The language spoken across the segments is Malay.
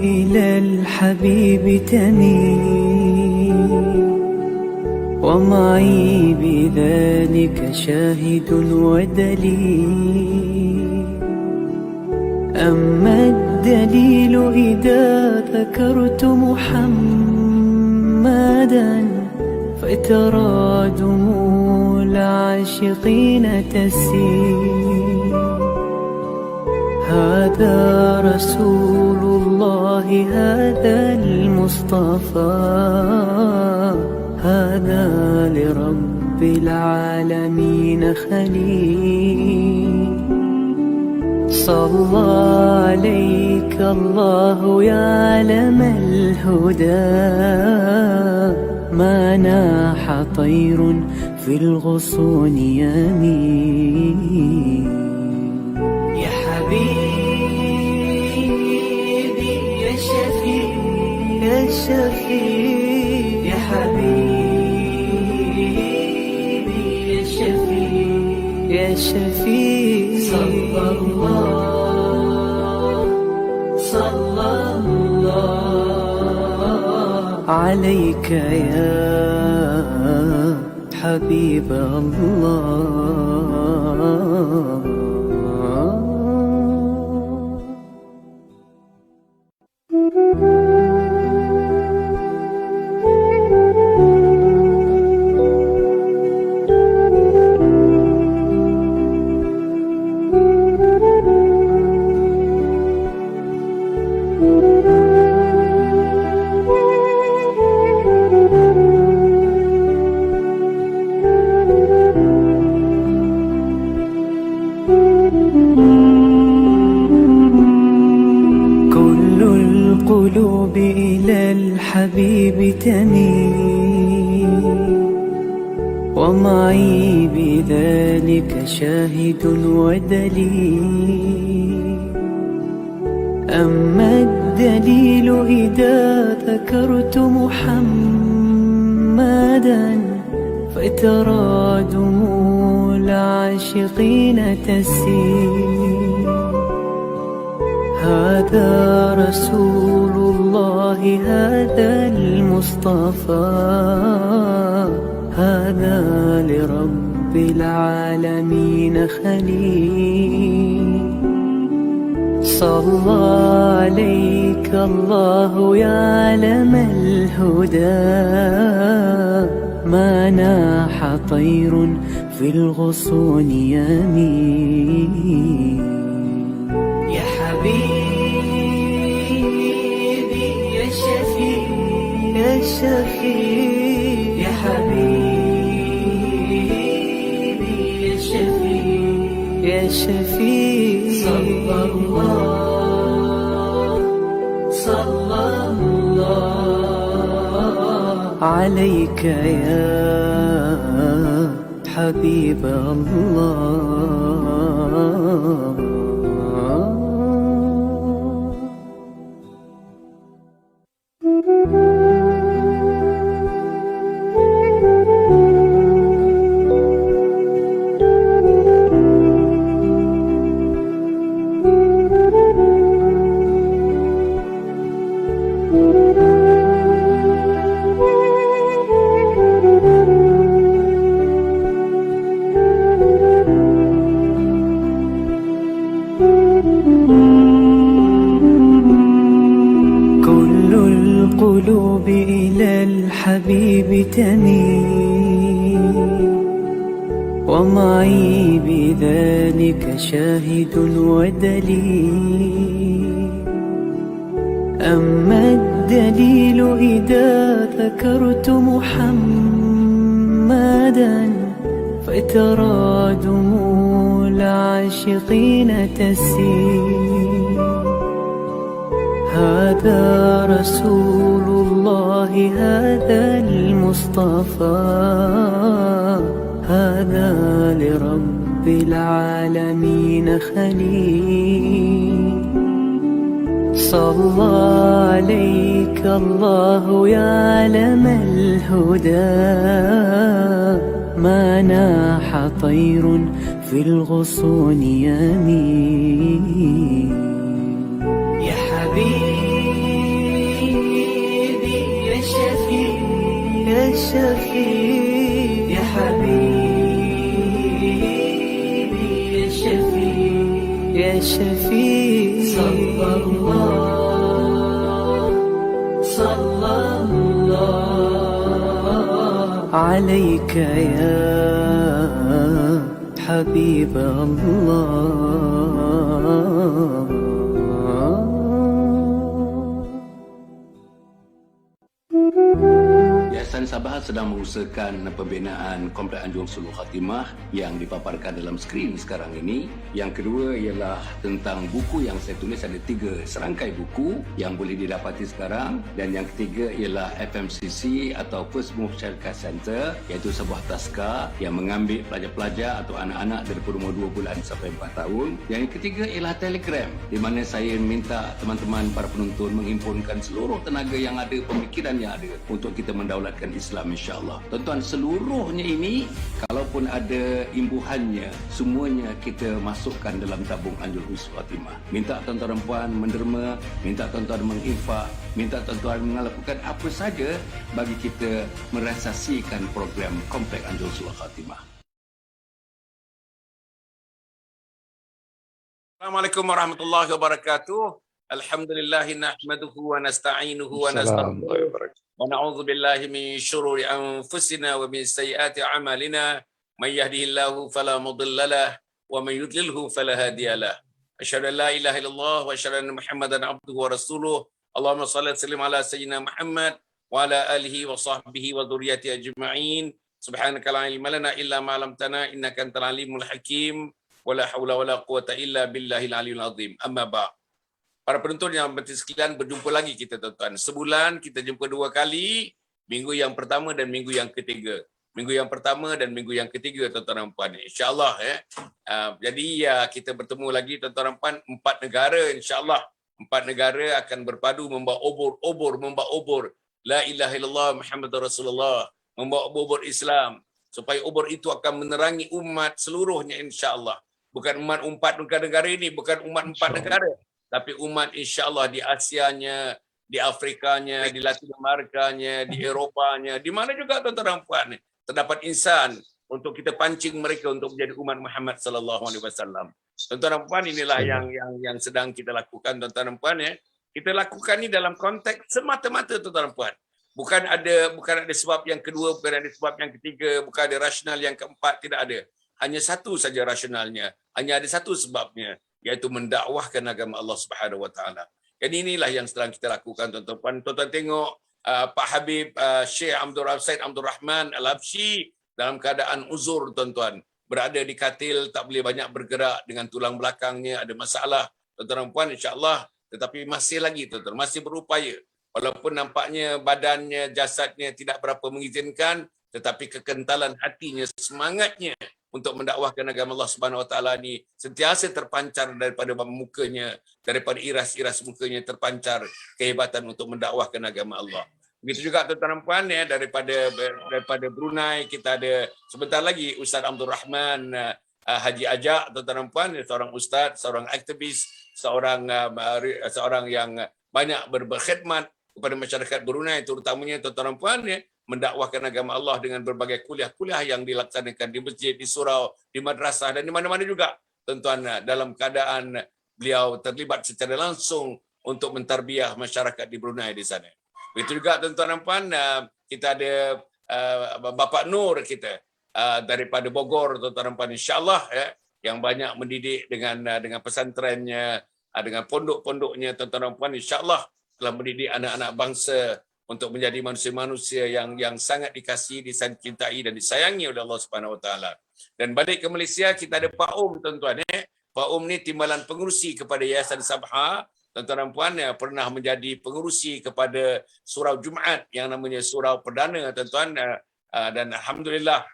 إلى الحبيب تميل، ومعي بذلك شاهد ودليل. أما الدليل إذا ذكرت محمدا فترى دموع العاشقين تسيل. هذا رسول الله، هذا المصطفى، هذا لرب العالمين خليل. صلى عليك الله يا علم الهدى، ما ناح طير في الغصون يمين. يا حبيبي يا شفيع يا شفيع، يا حبيبي يا شفيع يا شفيع. صلى الله عليك يا حبيب الله. القلوب إلى الحبيب تميل، ومعي بذلك شاهد ودليل. أما الدليل إذا ذكرت محمدا فترى دموع العاشقين تسيل. هذا رسول الله، هذا المصطفى، هذا لرب العالمين خليل. صلى عليك الله يا علم الهدى، ما ناح طير في الغصون يمين. يا حبيبي يا شفيع يا شفيع، يا حبيبي يا شفيع يا شفيع. صلى الله عليك يا حبيب الله. القلوب إلى الحبيب تميل، ومعي بذلك شاهد ودليل. أما الدليل إذا ذكرت محمدا فترى دموع العاشقين تسيل. هذا رسول الله، هذا المصطفى، هذا لرب العالمين خليل. صلى عليك الله يا علم الهدى، ما ناح طير في الغصون يمين. يا حبيبي شفيع صلى الله عليك يا حبيب الله. Yayasan Sabah sedang mengusahakan pembinaan Kompleks Anjung Sulul Khatimah yang dipaparkan dalam skrin sekarang ini. Yang kedua ialah tentang buku yang saya tulis, ada 3 serangkai buku yang boleh didapati sekarang. Dan yang ketiga ialah FMCC atau First Move Childcare Center, iaitu sebuah taska yang mengambil pelajar-pelajar atau anak-anak daripada umur 2 bulan sampai 4 tahun. Yang ketiga ialah Telegram, di mana saya minta teman-teman para penonton menghimpunkan seluruh tenaga yang ada, pemikiran yang ada untuk kita mendaulatkan Islam, insya-Allah. Tuan-tuan, seluruhnya ini kalaupun ada imbuhannya, semuanya kita masukkan dalam tabung Anjung Husnul Khatimah. Minta tuan-tuan dan puan menderma, minta tuan-tuan menginfak, minta tuan-tuan melakukan apa saja bagi kita merealisasikan program Kompleks Anjung Husnul Khatimah. Assalamualaikum warahmatullahi wabarakatuh. Alhamdulillahi nahmaduhu wa nasta'inuhu wa nastaghfiruh. ونعوذ بالله من شرور أنفسنا ومن سيئات أعمالنا من يهده الله فلا مضل له ومن يضلله فلا هادي له أشهد أن لا إله إلا الله وأشهد أن محمدا عبده ورسوله اللهم صل وسلم على سيدنا محمد وعلى آله وصحبه وذريته أجمعين سبحانك لا علم لنا إلا ما علمتنا إنك أنت العليم الحكيم ولا حول ولا قوة إلا بالله العلي العظيم أما بعد. Para penonton yang berhati sekalian, berjumpa lagi kita tuan-tuan. Sebulan kita jumpa 2 kali, minggu yang pertama dan minggu yang ketiga. Minggu yang pertama dan minggu yang ketiga tuan-tuan dan puan. InsyaAllah Jadi kita bertemu lagi tuan-tuan dan puan, 4 negara insyaAllah. 4 negara akan berpadu membawa obor. La ilaha illallah Muhammadur Rasulullah. Membawa obor Islam. Supaya obor itu akan menerangi umat seluruhnya insyaAllah. Bukan umat 4 negara ini, bukan umat 4 negara. Tapi umat insya-Allah di Asianya, di Afrikanya, di Latin Amerikanya, di Eropanya, di mana juga tuan-tuan dan puan terdapat insan untuk kita pancing mereka untuk menjadi umat Muhammad sallallahu alaihi wasallam. Tuan-tuan dan puan, inilah yang sedang kita lakukan tuan-tuan dan puan ya. Kita lakukan ini dalam konteks semata-mata tuan-tuan dan puan. Bukan ada sebab yang kedua, bukan ada sebab yang ketiga, bukan ada rasional yang keempat, tidak ada. Hanya satu saja rasionalnya, hanya ada satu sebabnya, iaitu mendakwahkan agama Allah Subhanahu Wa Taala. Jadi inilah yang sedang kita lakukan tuan-tuan. Tuan-tuan tengok Pak Habib Syekh Said Abdul Rahman Al-Habsyi dalam keadaan uzur tuan-tuan. Berada di katil, tak boleh banyak bergerak dengan tulang belakangnya, ada masalah. Tuan-tuan dan puan insya-Allah, tetapi masih lagi tuan-tuan, masih berupaya. Walaupun nampaknya badannya, jasadnya tidak berapa mengizinkan, tetapi kekentalan hatinya, semangatnya untuk mendakwahkan agama Allah Subhanahu Wa Taala ni sentiasa terpancar daripada mukanya, daripada iras-iras mukanya terpancar kehebatan untuk mendakwahkan agama Allah. Begitu juga tuan-tuan dan puan ya, daripada Brunei kita ada sebentar lagi Ustaz Abdul Rahman Haji Ajak, tuan-tuan dan puan, seorang ustaz, seorang aktivis, seorang yang banyak berkhidmat kepada masyarakat Brunei, terutamanya tuan-tuan dan puan ya, mendakwahkan agama Allah dengan berbagai kuliah-kuliah yang dilaksanakan di masjid, di surau, di madrasah dan di mana-mana juga. Tuan-tuan, dalam keadaan beliau terlibat secara langsung untuk mentarbiah masyarakat di Brunei di sana. Begitu juga tuan-tuan dan puan, kita ada Bapak Nur kita daripada Bogor, tuan-tuan dan puan, insya-Allah ya, yang banyak mendidik dengan pesantrennya, dengan pondok-pondoknya, tuan-tuan dan puan, insya-Allah telah mendidik anak-anak bangsa untuk menjadi manusia-manusia yang sangat dikasihi, dicintai dan disayangi oleh Allah Subhanahu Wa Taala. Dan balik ke Malaysia, kita ada Pak Om tuan-tuan. Pak Om ni timbalan pengerusi kepada Yayasan Sabha. Tuan-tuan dan puan, pernah menjadi pengerusi kepada surau Jumaat yang namanya surau perdana tuan-tuan, dan alhamdulillah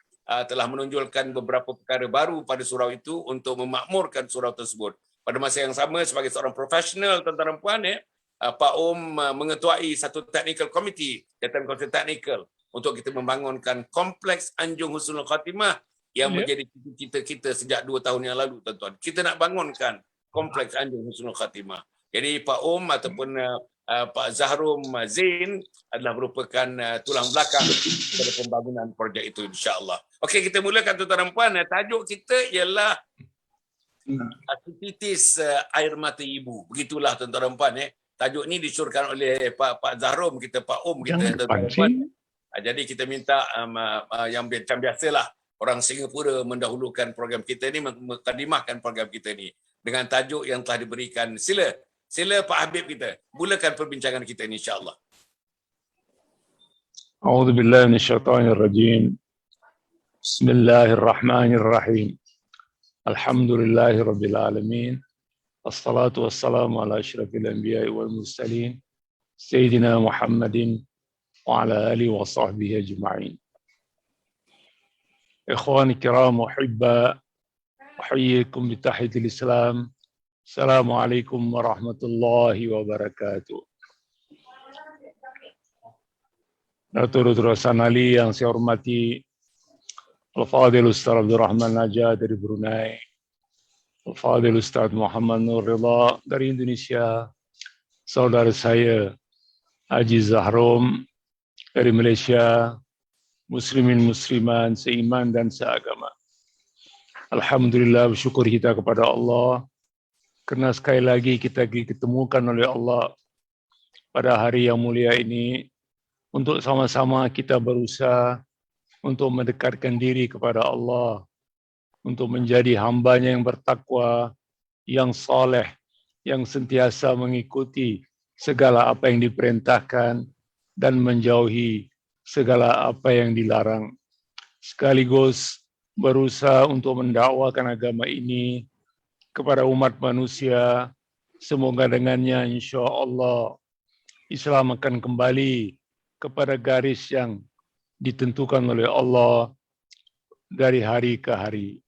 telah menonjolkan beberapa perkara baru pada surau itu untuk memakmurkan surau tersebut. Pada masa yang sama, sebagai seorang profesional tuan-tuan dan puan, Pak Om mengetuai satu technical committee, jabatan komite teknikal untuk kita membangunkan Kompleks Anjung Husnul Khatimah yang menjadi cita-cita kita sejak 2 tahun yang lalu tuan-tuan. Kita nak bangunkan Kompleks Anjung Husnul Khatimah. Jadi Pak Om ataupun Pak Zahrum Zain adalah merupakan tulang belakang pada pembangunan projek itu insya-Allah. Okey, kita mulakan tuan-tuan dan puan. Tajuk kita ialah Setitis air mata ibu. Begitulah tuan-tuan dan puan. Tajuk ni disuruhkan oleh Pak Zahrom kita, Pak Om kita, tuan-tuan dan puan. Jadi kita minta yang macam biasalah orang Singapura mendahulukan program kita ni, mengkadimahkan program kita ni dengan tajuk yang telah diberikan. Sila Pak Habib kita, mulakan perbincangan kita ni insya-Allah. A'udzu billahi minasyaitonir rajim. Bismillahirrahmanirrahim. Alhamdulillahirabbil alamin. Wassalatu wassalamu ala asyrafil anbiya'i wal mursalin sayyidina Muhammadin wa ala alihi wa sahbihi ajma'in. Ikhwani kiram muhibba, uhayyikum bi tahiyatil Islam. Assalamualaikum warahmatullahi wabarakatuh. Datuk Hasan Ali yang saya hormati, Al-Fadhil Ustaz Abdul Rahman Najah dari Brunei, Al-Fadhil Ustaz Muhammad Nur Ridha dari Indonesia, saudara saya Haji Zahrom dari Malaysia, muslimin musliman seiman dan seagama. Alhamdulillah, bersyukur kita kepada Allah kerana sekali lagi kita diketemukan oleh Allah pada hari yang mulia ini untuk sama-sama kita berusaha untuk mendekatkan diri kepada Allah, untuk menjadi hamba-Nya yang bertakwa, yang saleh, yang sentiasa mengikuti segala apa yang diperintahkan dan menjauhi segala apa yang dilarang. Sekaligus berusaha untuk mendakwakan agama ini kepada umat manusia. Semoga dengannya insya-Allah Islam akan kembali kepada garis yang ditentukan oleh Allah dari hari ke hari.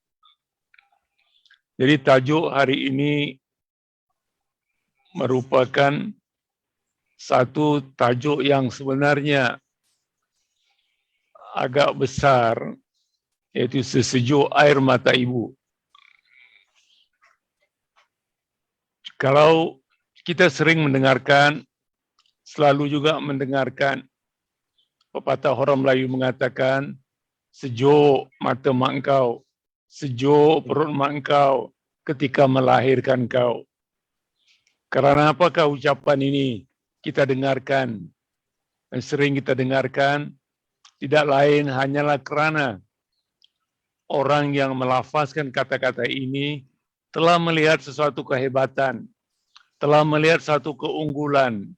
Jadi tajuk hari ini merupakan satu tajuk yang sebenarnya agak besar, yaitu sesejuk air mata ibu. Kalau kita sering mendengarkan, selalu juga mendengarkan pepatah orang Melayu mengatakan, sejuk mata mak engkau, sejuk perut mak engkau ketika melahirkan kau. Kerana apakah ucapan ini kita dengarkan dan sering kita dengarkan? Tidak lain hanyalah kerana orang yang melafazkan kata-kata ini telah melihat sesuatu kehebatan, telah melihat satu keunggulan,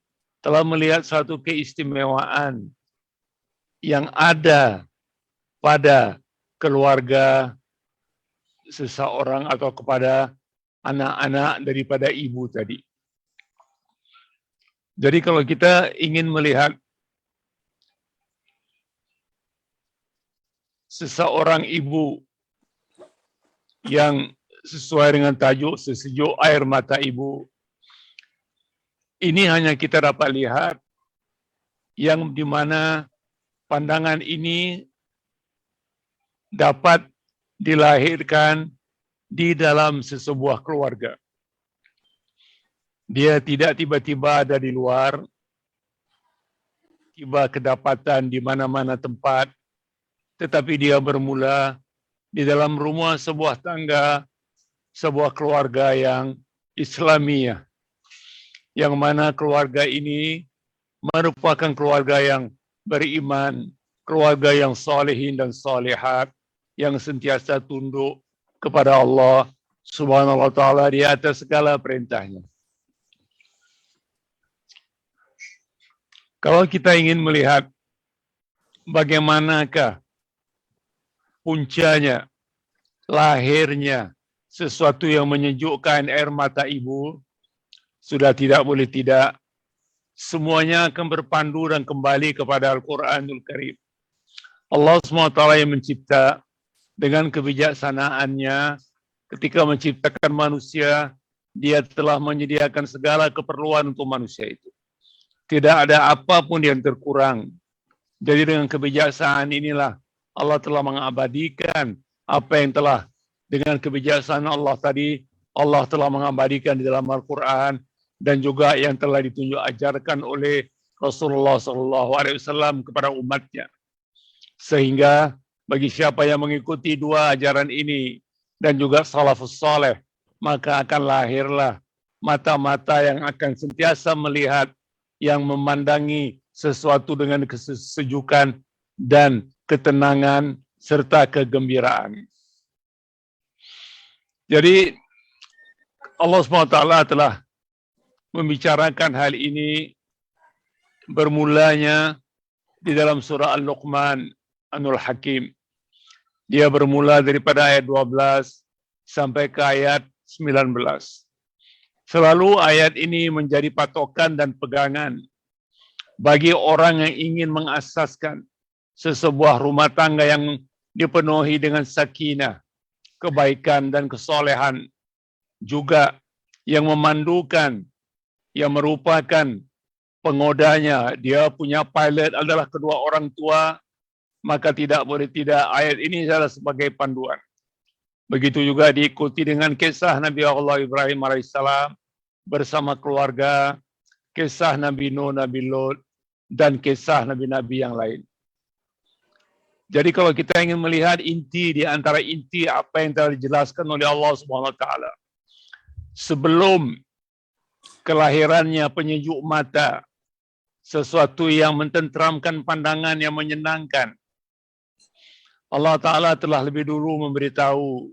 telah melihat satu keistimewaan yang ada pada keluarga seseorang atau kepada anak-anak daripada ibu tadi. Jadi kalau kita ingin melihat seseorang ibu yang sesuai dengan tajuk sesejuk air mata ibu, ini hanya kita dapat lihat yang di mana pandangan ini dapat dilahirkan di dalam sesebuah keluarga. Dia tidak tiba-tiba ada di luar, tiba kedapatan di mana-mana tempat, tetapi dia bermula di dalam rumah sebuah tangga, sebuah keluarga yang Islamiah, yang mana keluarga ini merupakan keluarga yang beriman, keluarga yang salihin dan salihat, yang sentiasa tunduk kepada Allah Subhanahu wa taala di atas segala perintahnya. Kalau kita ingin melihat bagaimanakah puncanya, lahirnya sesuatu yang menyejukkan air mata ibu, sudah tidak boleh tidak, semuanya akan berpandu dan kembali kepada Al-Quranul Karim. Allah SWT yang mencipta dengan kebijaksanaannya, ketika menciptakan manusia, Dia telah menyediakan segala keperluan untuk manusia itu. Tidak ada apapun yang terkurang. Jadi dengan kebijaksanaan inilah Allah telah mengabadikan apa yang telah dengan kebijaksanaan Allah tadi, Allah telah mengabadikan di dalam Al-Quran dan juga yang telah ditunjuk ajarkan oleh Rasulullah SAW kepada umatnya. Sehingga bagi siapa yang mengikuti dua ajaran ini dan juga salafus saleh, maka akan lahirlah mata-mata yang akan sentiasa melihat, yang memandangi sesuatu dengan kesejukan dan ketenangan serta kegembiraan. Jadi Allah SWT telah membicarakan hal ini bermulanya di dalam surah Al-Luqman Anul Hakim. Dia bermula daripada ayat 12 sampai ke ayat 19. Selalu ayat ini menjadi patokan dan pegangan bagi orang yang ingin mengasaskan sesebuah rumah tangga yang dipenuhi dengan sakinah, kebaikan dan kesolehan, juga yang memandukan, yang merupakan pengodanya, dia punya pilot adalah kedua orang tua, maka tidak boleh tidak ayat ini adalah sebagai panduan. Begitu juga diikuti dengan kisah Nabi Allah Ibrahim alaihissalam bersama keluarga, kisah Nabi Nuh, Nabi Lot, dan kisah nabi-nabi yang lain. Jadi kalau kita ingin melihat inti di antara inti apa yang telah dijelaskan oleh Allah Subhanahu wa taala, sebelum kelahirannya penyejuk mata, sesuatu yang mententeramkan pandangan, yang menyenangkan, Allah Ta'ala telah lebih dulu memberitahu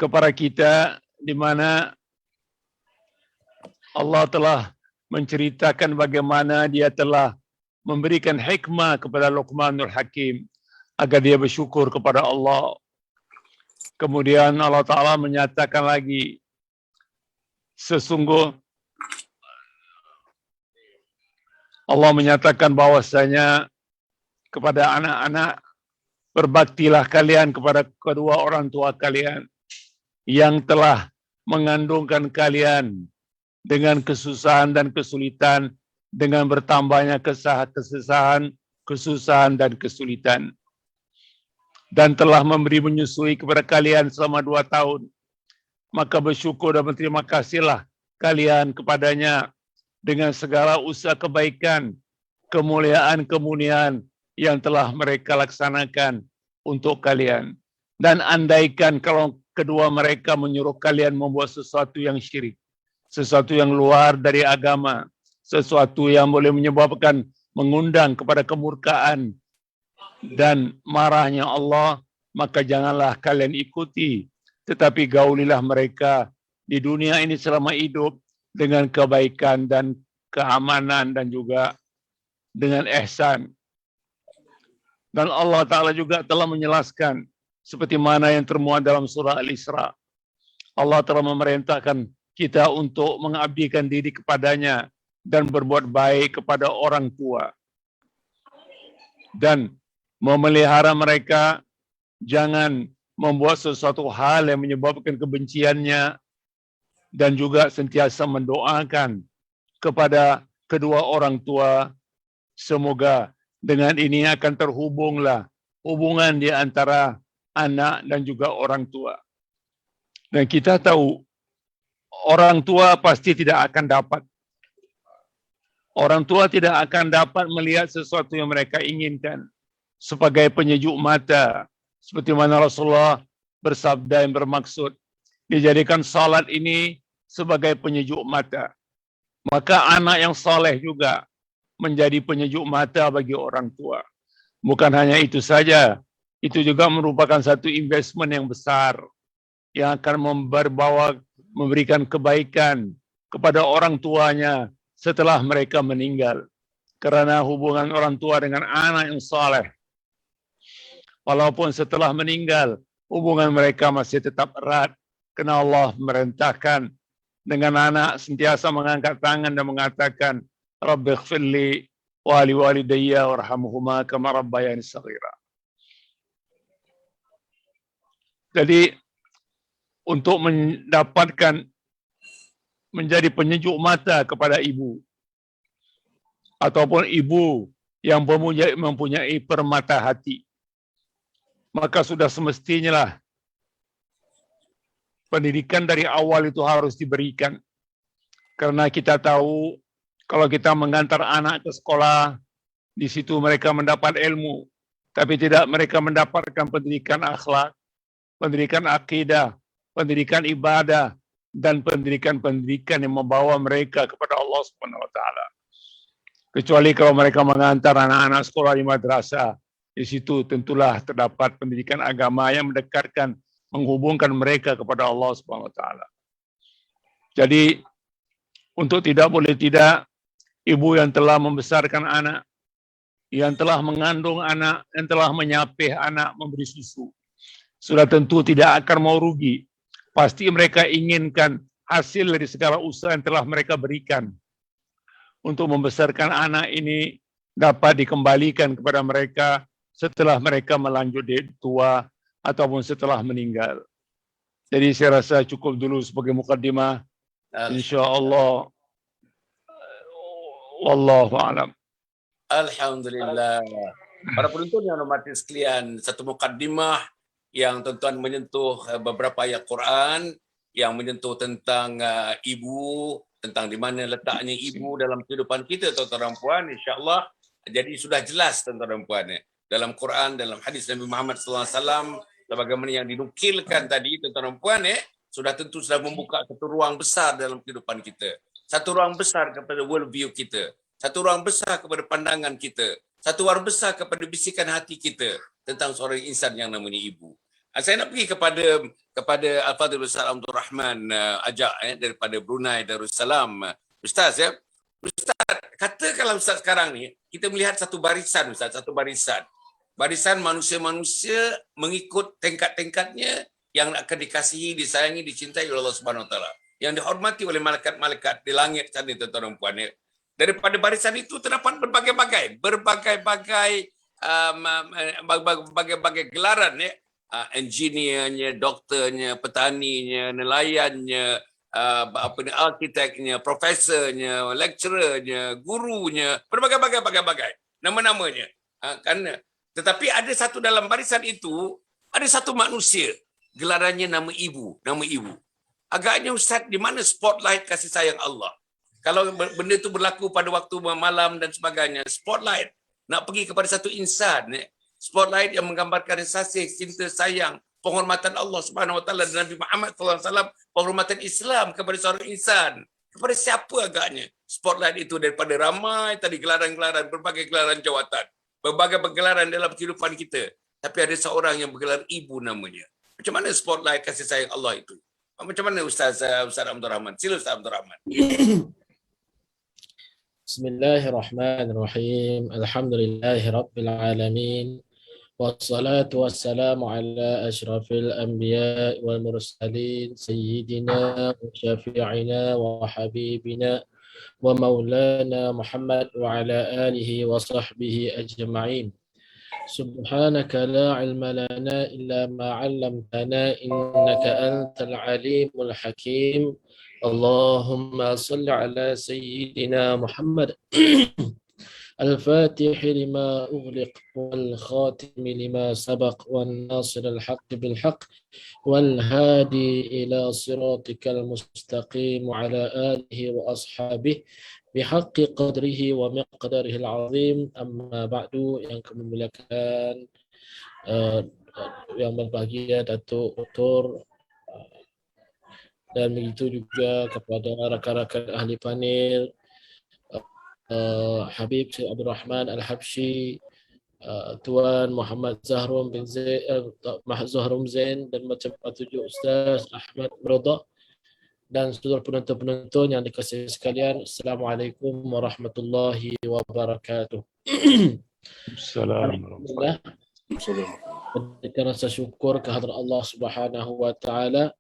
kepada kita di mana Allah telah menceritakan bagaimana dia telah memberikan hikmah kepada Luqmanul Hakim agar dia bersyukur kepada Allah. Kemudian Allah Ta'ala menyatakan lagi, sesungguh Allah menyatakan bahwasanya kepada anak-anak, berbaktilah kalian kepada kedua orang tua kalian yang telah mengandungkan kalian dengan kesusahan dan kesulitan, dengan bertambahnya kesusahan dan kesulitan, dan telah memberi menyusui kepada kalian selama 2 tahun. Maka bersyukur dan berterima kasihlah kalian kepadanya dengan segala usaha kebaikan, kemuliaan yang telah mereka laksanakan untuk kalian. Dan andaikan kalau kedua mereka menyuruh kalian membuat sesuatu yang syirik, sesuatu yang luar dari agama, sesuatu yang boleh menyebabkan mengundang kepada kemurkaan dan marahnya Allah, maka janganlah kalian ikuti, tetapi gaulilah mereka di dunia ini selama hidup dengan kebaikan dan keamanan dan juga dengan ihsan. Dan Allah Ta'ala juga telah menjelaskan seperti mana yang termuat dalam surah Al-Isra. Allah telah memerintahkan kita untuk mengabdikan diri kepadanya dan berbuat baik kepada orang tua. Dan memelihara mereka, jangan membuat sesuatu hal yang menyebabkan kebenciannya, dan juga sentiasa mendoakan kepada kedua orang tua. Semoga dengan ini akan terhubunglah hubungan di antara anak dan juga orang tua. Dan kita tahu orang tua pasti tidak akan dapat. Orang tua tidak akan dapat melihat sesuatu yang mereka inginkan sebagai penyejuk mata. Seperti mana Rasulullah bersabda yang bermaksud, dijadikan salat ini sebagai penyejuk mata. Maka anak yang saleh juga menjadi penyejuk mata bagi orang tua. Bukan hanya itu saja, itu juga merupakan satu investment yang besar yang akan memberikan kebaikan kepada orang tuanya setelah mereka meninggal. Karena hubungan orang tua dengan anak yang saleh, walaupun setelah meninggal, hubungan mereka masih tetap erat. Karena Allah merintahkan dengan anak sentiasa mengangkat tangan dan mengatakan, Rabbighfirli wa liwalidayya warhamhuma kama rabbayani shaghira. Jadi untuk mendapatkan menjadi penyejuk mata kepada ibu, ataupun ibu yang mempunyai permata hati, maka sudah semestinya lah pendidikan dari awal itu harus diberikan. Karena kita tahu kalau kita mengantar anak ke sekolah, di situ mereka mendapat ilmu, tapi tidak mereka mendapatkan pendidikan akhlak, pendidikan akidah, pendidikan ibadah, dan pendidikan-pendidikan yang membawa mereka kepada Allah Subhanahu wa taala. Kecuali kalau mereka mengantar anak-anak sekolah di madrasah, di situ tentulah terdapat pendidikan agama yang mendekatkan, menghubungkan mereka kepada Allah Subhanahu wa taala. Jadi untuk tidak boleh tidak, ibu yang telah membesarkan anak, yang telah mengandung anak, yang telah menyapih anak, memberi susu, sudah tentu tidak akan mau rugi. Pasti mereka inginkan hasil dari segala usaha yang telah mereka berikan untuk membesarkan anak ini dapat dikembalikan kepada mereka setelah mereka melanjut tua ataupun setelah meninggal. Jadi saya rasa cukup dulu sebagai mukaddimah. InsyaAllah. Wallahu a'lam. Alhamdulillah. Para penonton yang hormati sekalian, satu mukaddimah yang tuan-tuan menyentuh beberapa ayat Quran yang menyentuh tentang ibu, tentang di mana letaknya ibu dalam kehidupan kita, tuan-tuan dan puan. InsyaAllah jadi sudah jelas, tuan-tuan dan puan, dalam Quran, dalam hadis Nabi Muhammad SAW, sebagaimana yang dinukilkan tadi, tuan-tuan dan puan, sudah tentu sudah membuka satu ruang besar dalam kehidupan kita, satu ruang besar kepada world view kita, satu ruang besar kepada pandangan kita, satu ruang besar kepada bisikan hati kita tentang seorang insan yang namanya ibu. Saya nak pergi kepada Al-Fadhil Ustaz Abdul Rahman Ajak daripada Brunei Darussalam. Ustaz, Ustaz, katakanlah Ustaz sekarang ni kita melihat satu barisan, Ustaz, satu barisan manusia-manusia mengikut tingkat-tingkatnya yang akan dikasihi, disayangi, dicintai oleh Allah Subhanahu Wa Taala, yang dihormati oleh malaikat-malaikat di langit sana, tuan-tuan dan puan. Daripada barisan itu terdapat berbagai-bagai gelaran, engineernya, doktornya, petaninya, nelayannya, arkiteknya, profesornya, lecturernya, gurunya, berbagai-bagai nama-namanya. Kan? Tetapi ada satu dalam barisan itu, ada satu manusia, gelarannya nama ibu. Agaknya Ustaz, di mana spotlight kasih sayang Allah? Kalau benda itu berlaku pada waktu malam dan sebagainya, spotlight nak pergi kepada satu insan, spotlight yang menggambarkan kasih, cinta, sayang, penghormatan Allah Subhanahu Wa Taala dan Nabi Muhammad SAW, penghormatan Islam kepada seorang insan. Kepada siapa agaknya spotlight itu daripada ramai tadi gelaran-gelaran, berbagai gelaran jawatan, berbagai gelaran dalam kehidupan kita. Tapi ada seorang yang bergelar ibu namanya. Macam mana spotlight kasih sayang Allah itu? Macam mana Ustaz Abdul Rahman? Sila Ustaz Abdul Rahman. Bismillahirrahmanirrahim. Alhamdulillahi Rabbil Alamin. Wassalatu wassalamu ala ashrafil anbiya wal mursalin sayyidina wa syafi'ina wa habibina wa maulana Muhammad wa ala alihi wa sahbihi ajma'in. Subhanaka la ilma lana illa ma 'allamtana innaka antal alimul hakim. Allahumma salli ala sayyidina Muhammad الفاتح لما أغلق والخاتم لما سبق والناصر الحق بالحق والهادي إلى صراطك المستقيم وعلى آله وأصحابه بحق قدره ومقداره العظيم. أما بعد, yang kami muliakan yang berbahagia Datuk Dr. Dan begitu juga kepada rakan-rakan ahli panel, Habib Syed Abdul Rahman Al-Habsyi, Tuan Muhammad Zahrum Zain dan macam tujuh Ustaz Ahmad Merada dan saudara penonton-penonton yang dikasihi sekalian. Assalamualaikum warahmatullahi wabarakatuh. Assalamualaikum. Berikan rasa syukur kehadrat Allah Subhanahu wa taala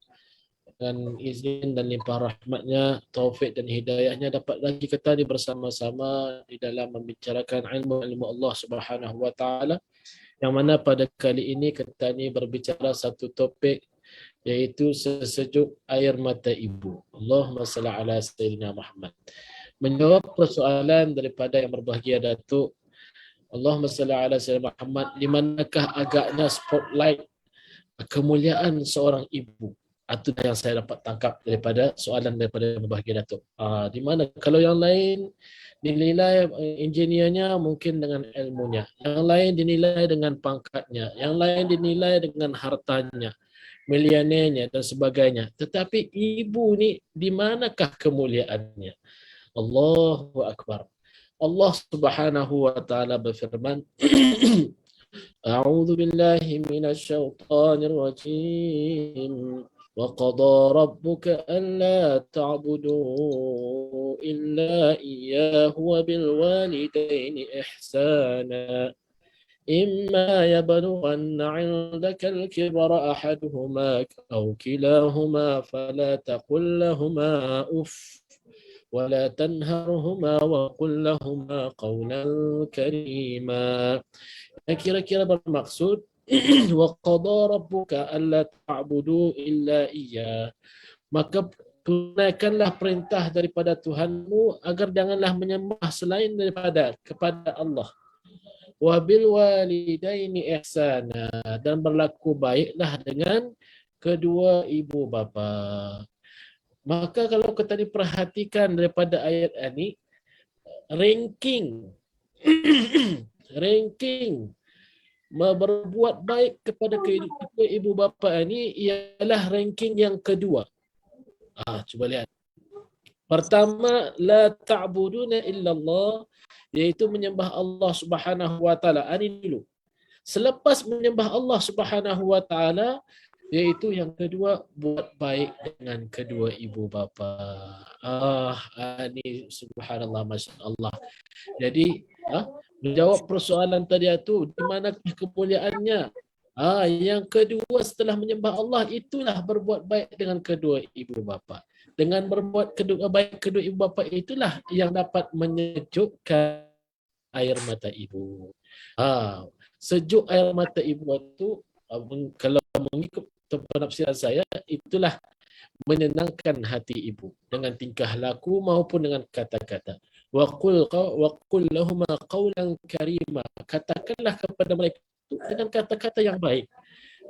dan izin dan limpah rahmatnya, taufik dan hidayahnya dapat lagi kita bersama-sama di dalam membicarakan ilmu Allah Subhanahu wa taala, yang mana pada kali ini kita berbicara satu topik, iaitu sesejuk air mata ibu. Allahumma salli ala sayyidina Muhammad. Menjawab persoalan daripada yang berbahagia Datuk, Allahumma salli ala sayyidina Muhammad, di manakah agaknya spotlight kemuliaan seorang ibu? Itu yang saya dapat tangkap daripada soalan daripada Bahagia Datuk. Di mana kalau yang lain dinilai engineernya mungkin dengan ilmunya, yang lain dinilai dengan pangkatnya, yang lain dinilai dengan hartanya, milianernya dan sebagainya. Tetapi ibu ni di manakah kemuliaannya? Allahu Akbar. Allah Subhanahu wa taala berfirman, A'udzu billahi minasyaitonir rajim. وقضى ربك ألا تعبدوا إلا إياه وبالوالدين إحسانا إما يبلغن عندك الكبر أحدهما أو كلاهما فلا تقل لهما أف ولا تنهرهما وقل لهما قولا كريما. Kira-kira bermaksud وَقَضَى رَبُّكَ أَلَّا تَعْبُدُوا إِلَّا إِيَّاهُ, maka tunaikanlah perintah daripada Tuhanmu agar janganlah menyembah selain daripada kepada Allah. وَبِالْوَالِدَيْنِ إِحْسَانًا, dan berlaku baiklah dengan kedua ibu bapa. Maka kalau kita diperhatikan daripada ayat ini, ranking berbuat baik kepada kedua ibu bapa ini ialah ranking yang kedua. Cuba lihat. Pertama, la ta'buduna illallah, iaitu menyembah Allah Subhanahu wa taala. Ini dulu. Selepas menyembah Allah Subhanahu wa taala, iaitu yang kedua, buat baik dengan kedua ibu bapa. Ini subhanallah, masya-Allah. Jadi, menjawab persoalan tadi itu, di mana kemuliaannya? Yang kedua setelah menyembah Allah, itulah berbuat baik dengan kedua ibu bapa. Dengan berbuat baik kedua ibu bapa itulah yang dapat menyejukkan air mata ibu. Sejuk air mata ibu itu, kalau mengikut penafsiran saya, itulah menyenangkan hati ibu dengan tingkah laku maupun dengan kata-kata. Wa qul lahuma qawlan karima, katakanlah kepada mereka dengan kata-kata yang baik,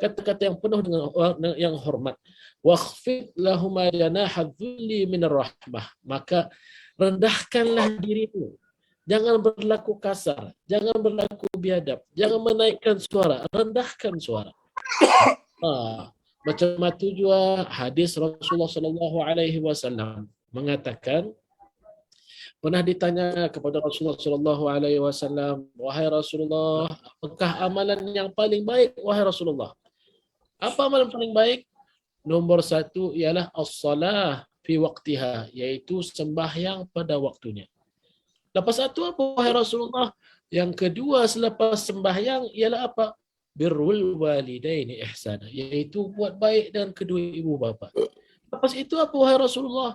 kata-kata yang penuh dengan yang hormat. Wakhfid lahuma janaha dhulli minar rahmah, maka rendahkanlah dirimu, jangan berlaku kasar, jangan berlaku biadab, jangan menaikkan suara, rendahkan suara. Macam itu juga hadis Rasulullah sallallahu alaihi wasallam mengatakan, pernah ditanya kepada Rasulullah sallallahu alaihi wasallam, wahai Rasulullah, apakah amalan yang paling baik wahai Rasulullah? Apa amalan paling baik? Nombor satu ialah as-salah fi waqtiha, iaitu sembahyang pada waktunya. Lepas satu apa wahai Rasulullah? Yang kedua selepas sembahyang ialah apa? Birrul walidaini ihsana, iaitu buat baik dengan kedua ibu bapa. Lepas itu apa wahai Rasulullah?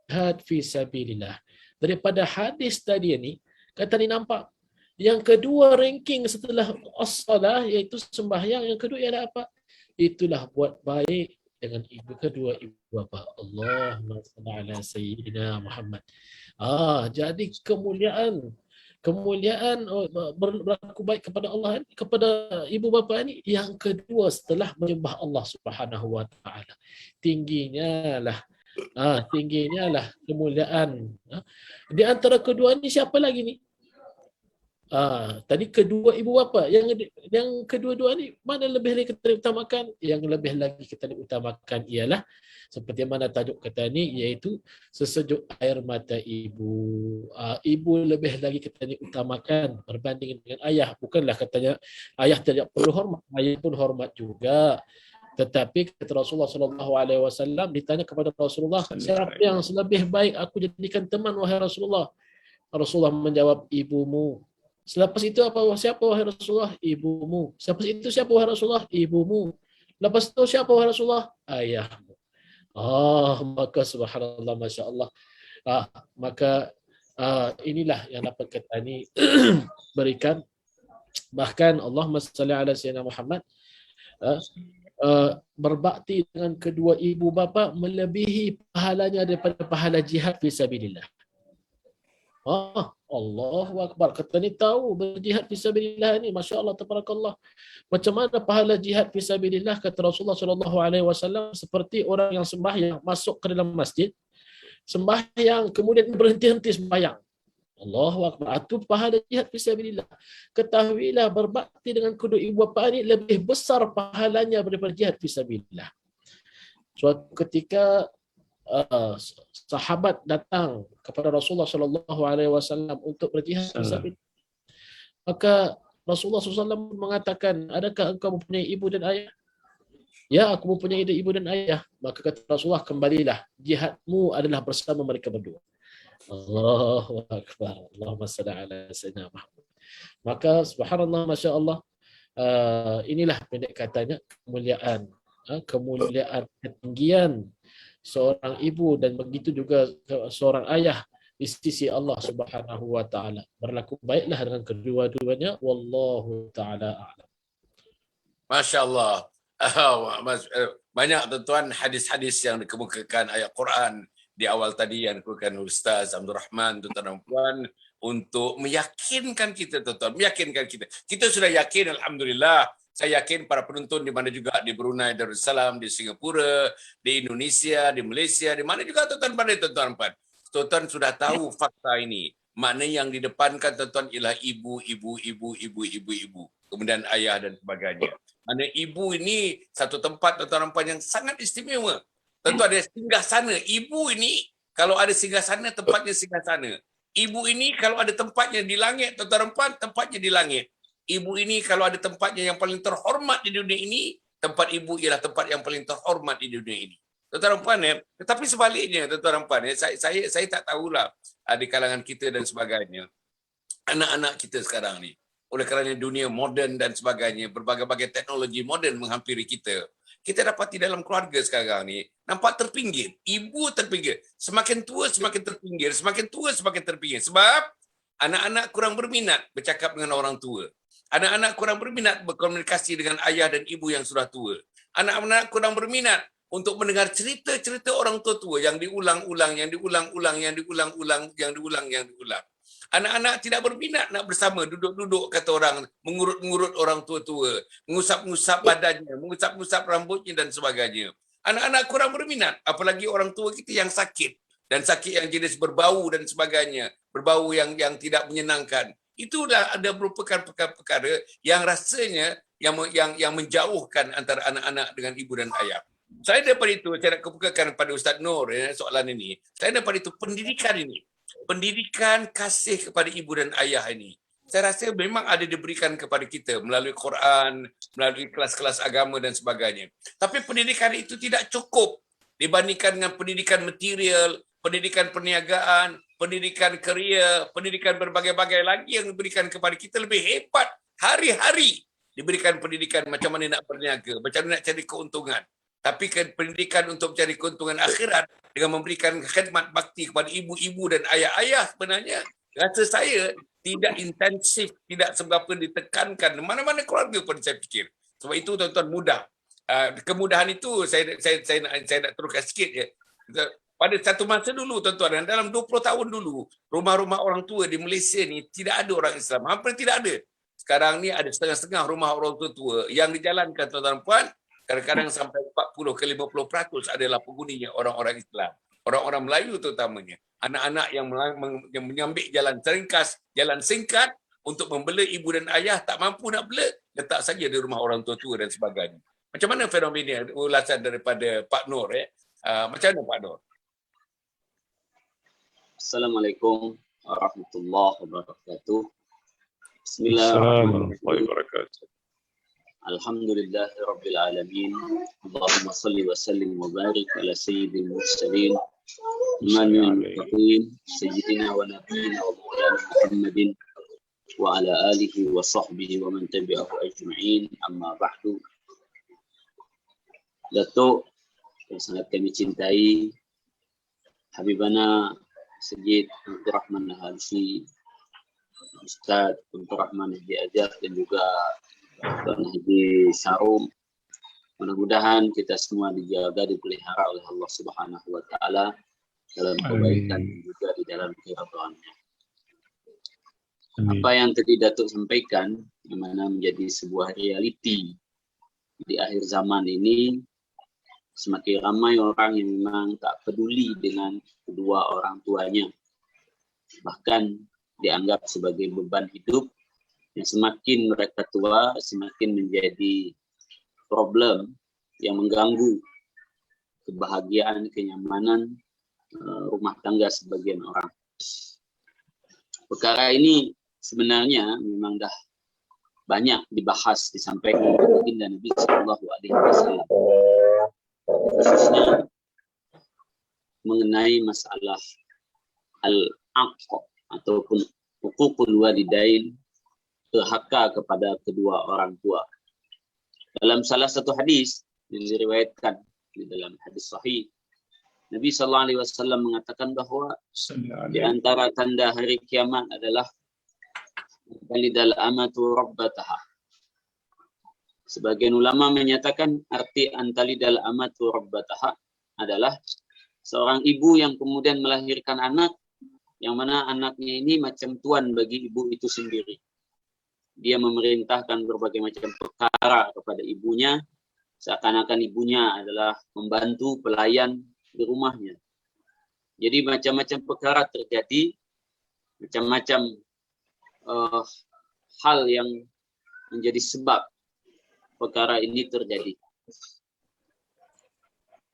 Jihad fi sabilillah. Daripada hadis tadi ni, kata ni nampak yang kedua ranking setelah as-salah, iaitu sembahyang, yang kedua ialah apa? Itulah buat baik dengan kedua ibu bapa. Allahumma shalli ala sayyidina Muhammad. Jadi kemuliaan berlaku baik kepada Allah, kepada ibu bapa ini yang kedua setelah menyembah Allah Subhanahu wa taala. Tingginya lah kemuliaan. Di antara kedua ni siapa lagi ni? Tadi kedua ibu bapa, yang kedua-dua ni mana lebih lagi kita utamakan? Yang lebih lagi kita utamakan ialah seperti mana tajuk kata ni, iaitu sesejuk air mata ibu. Ibu lebih lagi kita utamakan berbanding dengan ayah. Bukanlah katanya ayah tidak perlu hormat, ayah pun hormat juga. Tetapi kata Rasulullah sallallahu alaihi wasallam, ditanya kepada Rasulullah, siapa yang lebih baik aku jadikan teman wahai Rasulullah? Rasulullah menjawab, ibumu. Selepas itu siapa wahai Rasulullah? Ibumu. Selepas itu siapa wahai Rasulullah? Ibumu. Lepas itu siapa wahai Rasulullah? Ayahmu. Maka subhanallah, masya Allah. Maka inilah yang dapat kita ni berikan. Bahkan Allahumma salli ala sayyidina Muhammad, berbakti dengan kedua ibu bapa melebihi pahalanya daripada pahala jihad fi sabilillah. Allahu Akbar. Kata ni tahu berjihad fisabilillah ni, masya-Allah tabarakallah. Macam mana pahala jihad fisabilillah? Kata Rasulullah sallallahu alaihi wasallam, seperti orang yang sembahyang masuk ke dalam masjid, sembahyang kemudian berhenti-henti sembahyang. Allahu Akbar. Itu pahala jihad fisabilillah. Ketahuilah berbakti dengan kedua ibu bapa ni lebih besar pahalanya daripada jihad fisabilillah. Suatu ketika sahabat datang kepada Rasulullah sallallahu alaihi wasallam untuk berjihad fisabilillah. Maka Rasulullah SAW mengatakan, adakah engkau mempunyai ibu dan ayah? Ya, aku mempunyai ibu dan ayah. Maka kata Rasulullah, kembalilah, jihadmu adalah bersama mereka berdua. Allahu Akbar. Allahumma salli ala sayyidina Muhammad. Maka subhanallah, masya Allah, inilah pendek katanya kemuliaan, ketinggian seorang ibu dan begitu juga seorang ayah di sisi Allah Subhanahu wa taala. Berlaku baiklah dengan kedua-duanya, wallahu taala a'lam. Masya-Allah. Banyak tuan-tuan hadis-hadis yang dikemukakan ayat Quran di awal tadi yang dikemukakan Ustaz Abdul Rahman, tuan-tuan dan puan, untuk meyakinkan kita, tuan-tuan, meyakinkan kita. Kita sudah yakin, alhamdulillah. Saya yakin para penonton di mana juga, di Brunei Darussalam, di Singapura, di Indonesia, di Malaysia, di mana juga tuan-tuan pada tuan-tuan. Tuan-tuan sudah tahu fakta ini. Makna yang didepankan tuan-tuan ialah ibu. Kemudian ayah dan sebagainya. Mana ibu ini satu tempat tuan-tuan yang sangat istimewa. Tentu ada singgah sana. Ibu ini kalau ada singgah sana, tempatnya singgah sana. Ibu ini kalau ada tempatnya di langit, tuan-tuan tempatnya di langit. Ibu ini kalau ada tempatnya yang paling terhormat di dunia ini, tempat ibu ialah tempat yang paling terhormat di dunia ini. Tuan-tuan puan ya, tetapi sebaliknya tuan-tuan puan ya, saya tak tahulah di kalangan kita dan sebagainya. Anak-anak kita sekarang ni, oleh kerana dunia moden dan sebagainya, berbagai-bagai teknologi moden menghampiri kita. Kita dapati dalam keluarga sekarang ni nampak terpinggir. Ibu terpinggir. Semakin tua semakin terpinggir, semakin tua semakin terpinggir. Sebab anak-anak kurang berminat bercakap dengan orang tua. Anak-anak kurang berminat berkomunikasi dengan ayah dan ibu yang sudah tua. Anak-anak kurang berminat untuk mendengar cerita-cerita orang tua-tua yang diulang-ulang. Anak-anak tidak berminat nak bersama, duduk-duduk kata orang, mengurut-ngurut orang tua-tua, mengusap-ngusap badannya, mengusap-ngusap rambutnya dan sebagainya. Anak-anak kurang berminat, apalagi orang tua kita yang sakit. Dan sakit yang jenis berbau dan sebagainya. Berbau yang tidak menyenangkan. Itulah ada merupakan perkara yang rasanya yang menjauhkan antara anak-anak dengan ibu dan ayah. Saya daripada itu, saya nak kemukakan kepada Ustaz Nur soalan ini. Saya daripada itu, pendidikan ini. Pendidikan kasih kepada ibu dan ayah ini. Saya rasa memang ada diberikan kepada kita melalui Quran, melalui kelas-kelas agama dan sebagainya. Tapi pendidikan itu tidak cukup dibandingkan dengan pendidikan material, pendidikan perniagaan, pendidikan kerja, pendidikan berbagai-bagai lagi yang diberikan kepada kita lebih hebat. Hari-hari diberikan pendidikan macam mana nak berniaga, macam mana nak cari keuntungan. Tapi pendidikan untuk mencari keuntungan akhirat dengan memberikan khidmat bakti kepada ibu-ibu dan ayah-ayah sebenarnya, rasa saya tidak intensif, tidak seberapa ditekankan. Mana-mana keluarga pun saya fikir. Sebab itu tuan-tuan mudah. Kemudahan itu saya nak teruskan sikit je. Pada satu masa dulu tuan-tuan, dalam 20 tahun dulu, rumah-rumah orang tua di Malaysia ni tidak ada orang Islam. Hampir tidak ada. Sekarang ni ada setengah-setengah rumah orang tua yang dijalankan tuan-tuan puan, kadang-kadang sampai 40 ke 50% adalah penghuninya orang-orang Islam. Orang-orang Melayu terutamanya. Anak-anak yang mengambil jalan ringkas, jalan singkat untuk membela ibu dan ayah, tak mampu nak bela, letak saja di rumah orang tua-tua dan sebagainya. Macam mana fenomena ulasan daripada Pak Nur? Macam mana Pak Nur? Assalamualaikum warahmatullahi wabarakatuh. Bismillahirrahmanirrahim. Alhamdulillahirabbil alamin. Allahumma shalli wa sallim wa barik ala sayyidil mursalin imamil muttaqin sayyidina wa nabiyyina wa maulana Muhammadin wa ala alihi wa sahbihi wa man tabi'ahu ajma'in. Amma ba'du. Datuk yang sangat kami cintai, Habibana Sayyid Abdul Rahman Al-Halsi, Ustaz Abdul Rahman Haji Ajar dan juga Tuan Haji Sarum. Mudah-mudahan kita semua dijaga, dipelihara oleh Allah Subhanahu wa taala dalam kebaikan dan juga di dalam keridhaan-Nya. apa yang tadi Datuk sampaikan, yang mana menjadi sebuah realiti di akhir zaman ini, semakin ramai orang yang memang tak peduli dengan kedua orang tuanya, bahkan dianggap sebagai beban hidup yang semakin mereka tua semakin menjadi problem yang mengganggu kebahagiaan, kenyamanan rumah tangga sebagian orang. Perkara ini sebenarnya memang dah banyak dibahas, disampaikan oleh baginda Nabi Sallallahu Alaihi Wasallam, khususnya mengenai masalah al-aqq ataupun huququl walidain, durhaka kepada kedua orang tua. Dalam salah satu hadis yang diriwayatkan di dalam hadis sahih, Nabi Sallallahu Alaihi Wasallam mengatakan bahwa di antara tanda hari kiamat adalah walidal amatu rabbataha. Sebagian ulama menyatakan arti antalidal amatu rabbataha adalah seorang ibu yang kemudian melahirkan anak, yang mana anaknya ini macam tuan bagi ibu itu sendiri. Dia memerintahkan berbagai macam perkara kepada ibunya, seakan-akan ibunya adalah membantu pelayan di rumahnya. Jadi macam-macam perkara terjadi, macam-macam hal yang menjadi sebab perkara ini terjadi.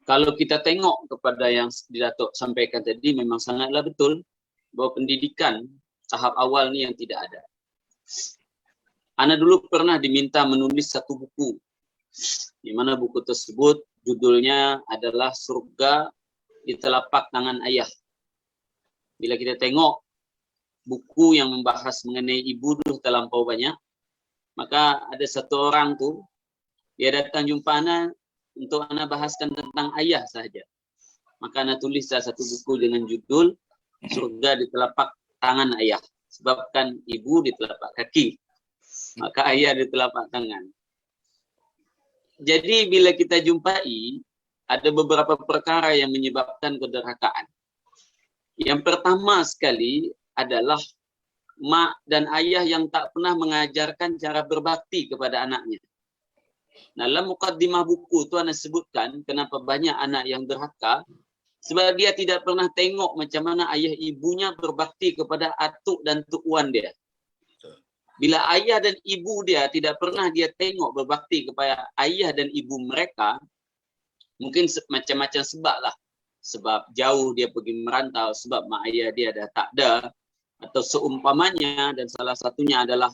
Kalau kita tengok kepada yang Datuk sampaikan tadi, memang sangatlah betul bahwa pendidikan tahap awal ni yang tidak ada. Ana dulu pernah diminta menulis satu buku, di mana buku tersebut judulnya adalah Surga di Telapak Tangan Ayah. Bila kita tengok buku yang membahas mengenai ibu dulu terlampau banyak, maka ada satu orang tu, dia datang jumpa Ana untuk Ana bahaskan tentang ayah sahaja. Maka Ana tulislah satu buku dengan judul Surga di Telapak Tangan Ayah. Sebabkan ibu di telapak kaki, maka ayah di telapak tangan. Jadi bila kita jumpai, ada beberapa perkara yang menyebabkan kedurhakaan. Yang pertama sekali adalah mak dan ayah yang tak pernah mengajarkan cara berbakti kepada anaknya. Dalam mukaddimah buku tu Ana sebutkan kenapa banyak anak yang durhaka, sebab dia tidak pernah tengok macam mana ayah ibunya berbakti kepada atuk dan tuan dia. Bila ayah dan ibu dia tidak pernah dia tengok berbakti kepada ayah dan ibu mereka, mungkin macam-macam sebab lah. Sebab jauh dia pergi merantau, sebab mak ayah dia dah tak ada, atau seumpamanya, dan salah satunya adalah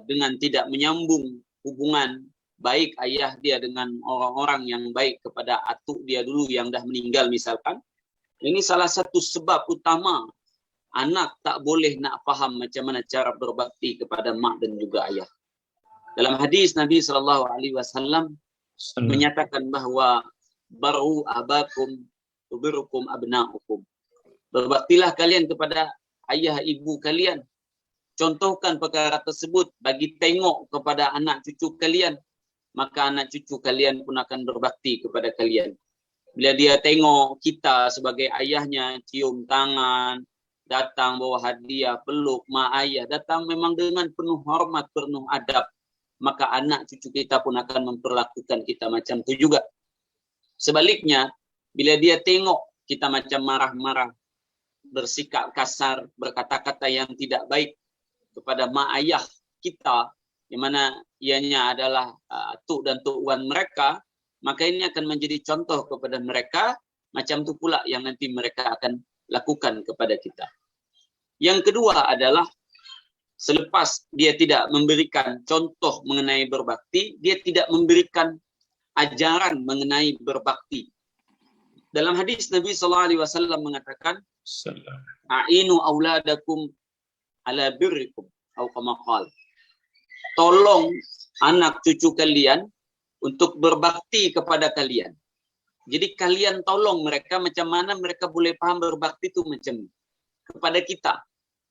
dengan tidak menyambung hubungan baik ayah dia dengan orang-orang yang baik kepada atuk dia dulu yang dah meninggal misalkan. Ini salah satu sebab utama anak tak boleh nak faham macam mana cara berbakti kepada mak dan juga ayah. Dalam hadis Nabi SAW menyatakan bahawa baru abakum tubirukum abna'ukum. Berbaktilah kalian kepada ayah ibu kalian. Contohkan perkara tersebut bagi tengok kepada anak cucu kalian, maka anak cucu kalian pun akan berbakti kepada kalian. Bila dia tengok kita sebagai ayahnya, cium tangan, datang bawa hadiah, peluk mak ayah, datang memang dengan penuh hormat, penuh adab, maka anak cucu kita pun akan memperlakukan kita macam tu juga. Sebaliknya, bila dia tengok kita macam marah-marah, bersikap kasar, berkata-kata yang tidak baik kepada mak ayah kita, di mana ianya adalah tuk dan tuan mereka, maka ini akan menjadi contoh kepada mereka, macam tu pula yang nanti mereka akan lakukan kepada kita. Yang kedua adalah, selepas dia tidak memberikan contoh mengenai berbakti, dia tidak memberikan ajaran mengenai berbakti. Dalam hadis Nabi SAW mengatakan, A'inu auladakum ala birrikum, atau kama qala. Tolong anak cucu kalian untuk berbakti kepada kalian. Jadi kalian tolong mereka macam mana mereka boleh faham berbakti itu macam kepada kita.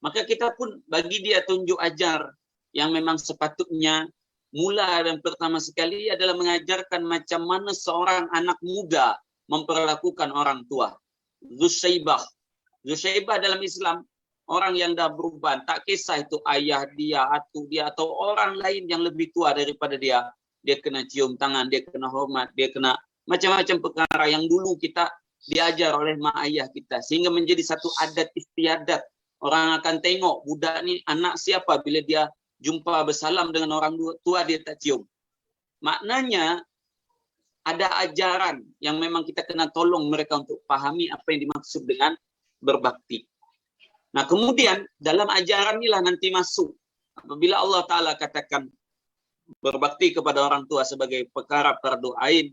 Maka kita pun bagi dia tunjuk ajar yang memang sepatutnya. Mula dan pertama sekali adalah mengajarkan macam mana seorang anak muda memperlakukan orang tua. Zusyaibah dalam Islam, orang yang dah berubah, tak kisah itu ayah dia, atu dia, atau orang lain yang lebih tua daripada dia kena cium tangan, dia kena hormat, dia kena macam-macam perkara yang dulu kita diajar oleh mak ayah kita, sehingga menjadi satu adat istiadat. Orang akan tengok budak ni anak siapa, bila dia jumpa bersalam dengan orang tua dia tak cium. Maknanya ada ajaran yang memang kita kena tolong mereka untuk pahami apa yang dimaksud dengan berbakti. Nah, kemudian dalam ajaran inilah nanti masuk apabila Allah Ta'ala katakan berbakti kepada orang tua sebagai perkara fardu ain,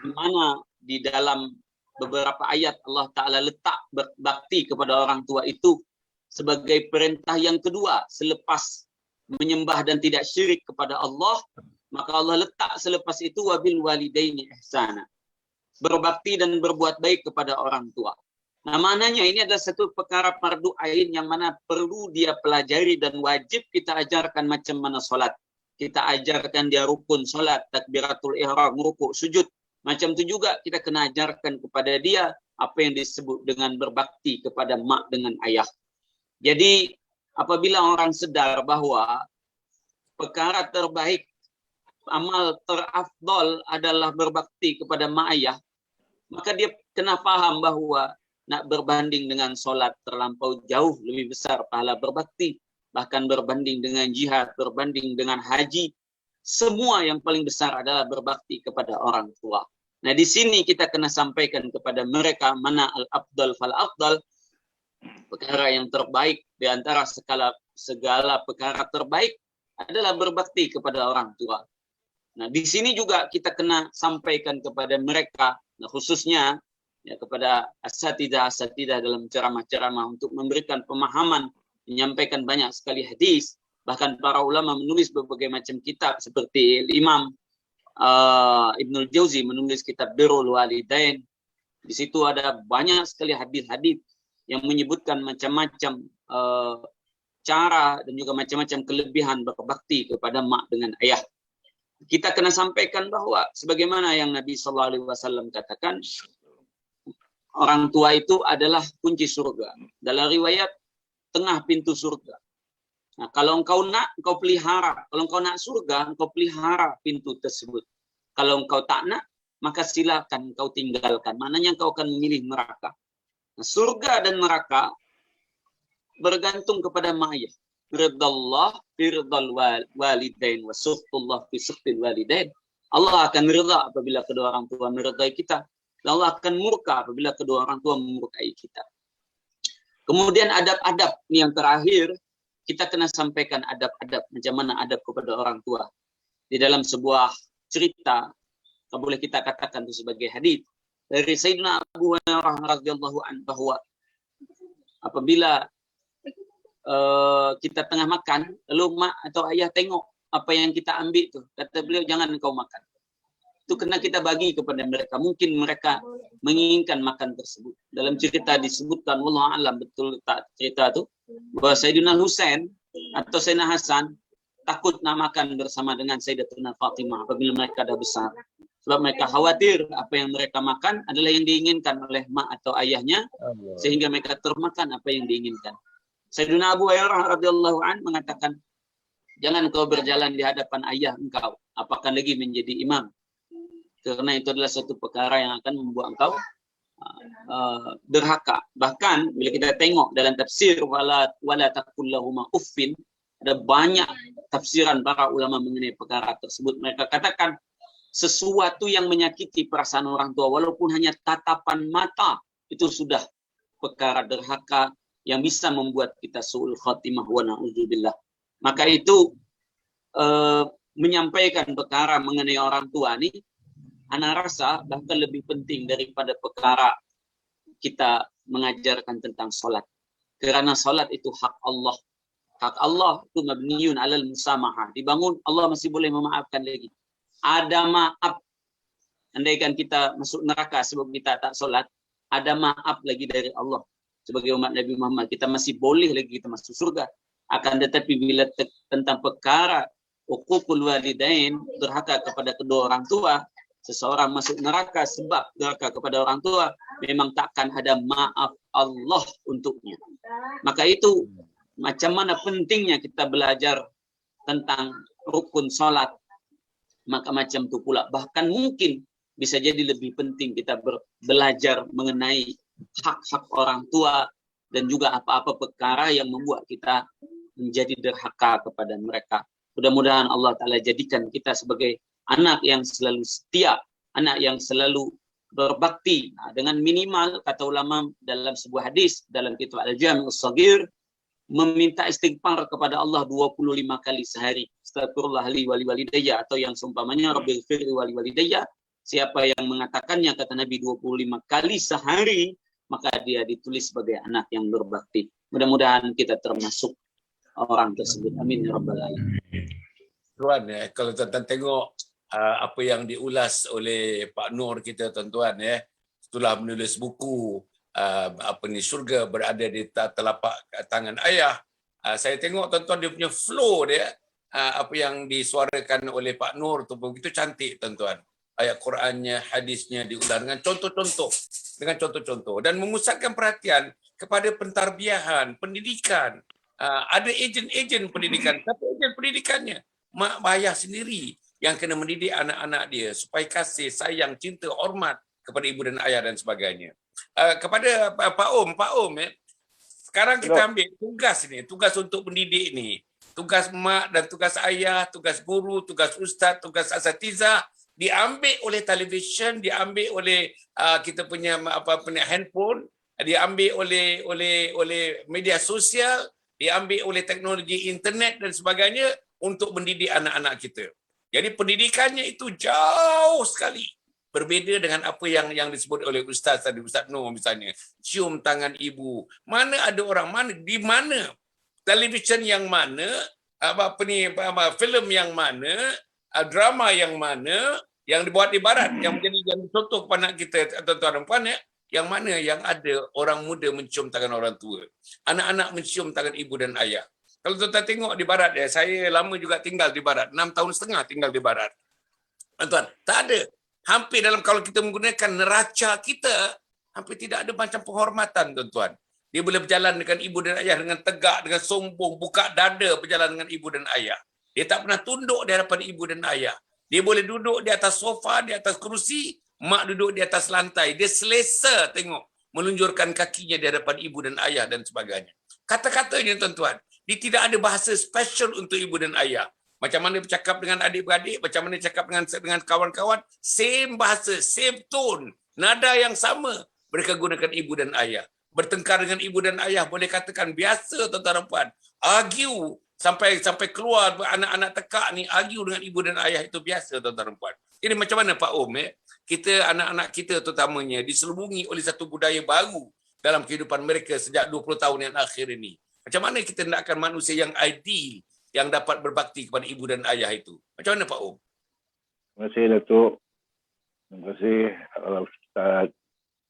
di mana di dalam beberapa ayat Allah Ta'ala letak berbakti kepada orang tua itu sebagai perintah yang kedua selepas menyembah dan tidak syirik kepada Allah. Maka Allah letak selepas itu wabil walidaini ihsana, berbakti dan berbuat baik kepada orang tua. Nah, maknanya ini adalah satu perkara fardu ain yang mana perlu dia pelajari dan wajib kita ajarkan macam mana solat. Kita ajarkan dia rukun solat, takbiratul ihram, rukuk, sujud. Macam itu juga kita kena ajarkan kepada dia apa yang disebut dengan berbakti kepada mak dengan ayah. Jadi apabila orang sedar bahawa perkara terbaik, amal terafdol adalah berbakti kepada mak ayah, maka dia kena faham bahawa nak berbanding dengan solat terlampau jauh lebih besar pahala berbakti. Bahkan berbanding dengan jihad, berbanding dengan haji, semua yang paling besar adalah berbakti kepada orang tua. Nah, di sini kita kena sampaikan kepada mereka mana al-afdal fal-afdal, perkara yang terbaik di antara segala perkara terbaik adalah berbakti kepada orang tua. Nah, di sini juga kita kena sampaikan kepada mereka, nah, khususnya ya, kepada asatidah dalam ceramah-ceramah untuk memberikan pemahaman, menyampaikan banyak sekali hadis. Bahkan para ulama menulis berbagai macam kitab seperti Imam Ibnul Jauzi menulis kitab Birrul Walidain. Di situ ada banyak sekali hadis-hadis yang menyebutkan macam-macam cara dan juga macam-macam kelebihan berbakti kepada mak dengan ayah. Kita kena sampaikan bahawa sebagaimana yang Nabi SAW katakan, orang tua itu adalah kunci surga. Dalam riwayat, tengah pintu surga. Nah, kalau engkau nak, engkau pelihara. Kalau engkau nak surga, engkau pelihara pintu tersebut. Kalau engkau tak nak, maka silakan engkau tinggalkan. Maknanya engkau akan memilih neraka. Nah, surga dan neraka bergantung kepada mak ayah. Ridallah firdal walidain wa suhtullah fi suhtil walidain. Allah akan rida apabila kedua orang tua meridai kita. Dan Allah akan murka apabila kedua orang tua memurkai kita. Kemudian adab-adab ini yang terakhir, kita kena sampaikan adab-adab, macam mana adab kepada orang tua. Di dalam sebuah cerita, boleh kita katakan itu sebagai hadis dari Sayyidina Abu Hurairah radhiyallahu anhu, bahwa apabila kita tengah makan, lalu mak atau ayah tengok apa yang kita ambil tu, kata beliau, jangan engkau makan. Itu kena kita bagi kepada mereka. Mungkin mereka menginginkan makan tersebut. Dalam cerita disebutkan, wallahu a'lam betul tak cerita tu, bahwa Sayyidina Husain atau Sayyidina Hasan takut nak makan bersama dengan Sayyidatuna Fatimah apabila mereka dah besar. Sebab mereka khawatir apa yang mereka makan adalah yang diinginkan oleh mak atau ayahnya, sehingga mereka termakan apa yang diinginkan. Sayyidina Abu Hurairah radhiyallahu anhu mengatakan, jangan kau berjalan di hadapan ayah engkau, apakah lagi menjadi imam. Karena itu adalah satu perkara yang akan membuat engkau derhaka. Bahkan bila kita tengok dalam tafsir wala taqul lahuma uffin, ada banyak tafsiran para ulama mengenai perkara tersebut. Mereka katakan sesuatu yang menyakiti perasaan orang tua, walaupun hanya tatapan mata, itu sudah perkara derhaka yang bisa membuat kita su'ul khatimah wa na'udzubillah. Maka itu menyampaikan perkara mengenai orang tua ini, ana rasa bahkan lebih penting daripada perkara kita mengajarkan tentang solat. Kerana solat itu hak Allah. Hak Allah itu mabniun alal musamaha. Dibangun, Allah masih boleh memaafkan lagi. Ada maaf. Andaikan kita masuk neraka sebab kita tak solat, ada maaf lagi dari Allah. Sebagai umat Nabi Muhammad, kita masih boleh lagi kita masuk surga. Akan tetapi bila tentang perkara uququl walidain, durhaka kepada kedua orang tua, seseorang masuk neraka sebab durhaka kepada orang tua, memang takkan ada maaf Allah untuknya. Maka itu macam mana pentingnya kita belajar tentang rukun solat. Maka macam itu pula, bahkan mungkin bisa jadi lebih penting kita belajar mengenai hak-hak orang tua dan juga apa-apa perkara yang membuat kita menjadi derhaka kepada mereka. Mudah-mudahan Allah Ta'ala jadikan kita sebagai anak yang selalu setia, anak yang selalu berbakti. Dengan minimal, kata ulama dalam sebuah hadis, dalam kitab Al-Jami' As-Saghir, meminta istighfar kepada Allah 25 kali sehari. Astagfirullah li wali walidayya, atau yang seumpamanya Rabbighfirli wali walidayya. Siapa yang mengatakannya, kata Nabi, 25 kali sehari, maka dia ditulis sebagai anak yang berbakti. Mudah-mudahan kita termasuk orang tersebut. Amin ya rabbal alamin. Tuan, kalau tuan-tuan tengok apa yang diulas oleh Pak Nur kita, tuan-tuan, setelah menulis buku syurga berada di telapak tangan ayah. Saya tengok, tuan-tuan, dia punya flow dia, apa yang disuarakan oleh Pak Nur tu begitu cantik, tuan-tuan. Ayat Qurannya, hadisnya diulas dengan contoh-contoh, dan memusatkan perhatian kepada pentarbiahan, pendidikan. Ada ejen-ejen pendidikan, tapi ejen pendidikannya mak ayah sendiri yang kena mendidik anak-anak dia supaya kasih, sayang, cinta, hormat kepada ibu dan ayah dan sebagainya. Kepada Pak Om, sekarang kita ambil tugas untuk mendidik ni. Tugas mak dan tugas ayah, tugas guru, tugas ustaz, tugas asatizah diambil oleh televisyen, diambil oleh kita punya handphone, diambil oleh media sosial, diambil oleh teknologi internet dan sebagainya untuk mendidik anak-anak kita. Jadi pendidikannya itu jauh sekali berbeza dengan apa yang disebut oleh Ustaz tadi, Ustaz Nur misalnya. Cium tangan ibu. Mana ada orang, di mana, televisyen yang mana, filem yang mana, drama yang mana, yang dibuat di barat, yang menjadi contoh kepada kita, tuan-tuan dan puan, yang mana yang ada orang muda mencium tangan orang tua, anak-anak mencium tangan ibu dan ayah. Kalau tuan-tuan tengok di barat, saya lama juga tinggal di barat, 6 tahun setengah tinggal di barat. Tuan-tuan, tak ada. Hampir dalam, kalau kita menggunakan neraca kita, hampir tidak ada macam penghormatan, tuan-tuan. Dia boleh berjalan dengan ibu dan ayah dengan tegak, dengan sombong, buka dada berjalan dengan ibu dan ayah. Dia tak pernah tunduk di hadapan ibu dan ayah. Dia boleh duduk di atas sofa, di atas kerusi, mak duduk di atas lantai. Dia selesa tengok melunjurkan kakinya di hadapan ibu dan ayah dan sebagainya. Kata-katanya, tuan-tuan, dia tidak ada bahasa special untuk ibu dan ayah. Macam mana bercakap dengan adik-beradik, macam mana bercakap dengan kawan-kawan, same bahasa, same tone, nada yang sama mereka gunakan ibu dan ayah. Bertengkar dengan ibu dan ayah boleh katakan biasa, tuan-tuan dan puan. Argue sampai keluar anak-anak tekak ni, argue dengan ibu dan ayah itu biasa, tuan-tuan dan puan. Jadi macam mana Pak Om, kita, anak-anak kita terutamanya diselubungi oleh satu budaya baru dalam kehidupan mereka sejak 20 tahun yang akhir ini. Macam mana kita nakkan manusia yang ideal yang dapat berbakti kepada ibu dan ayah itu? Macam mana Pak Om? Terima kasih Datuk. Terima kasih Ustaz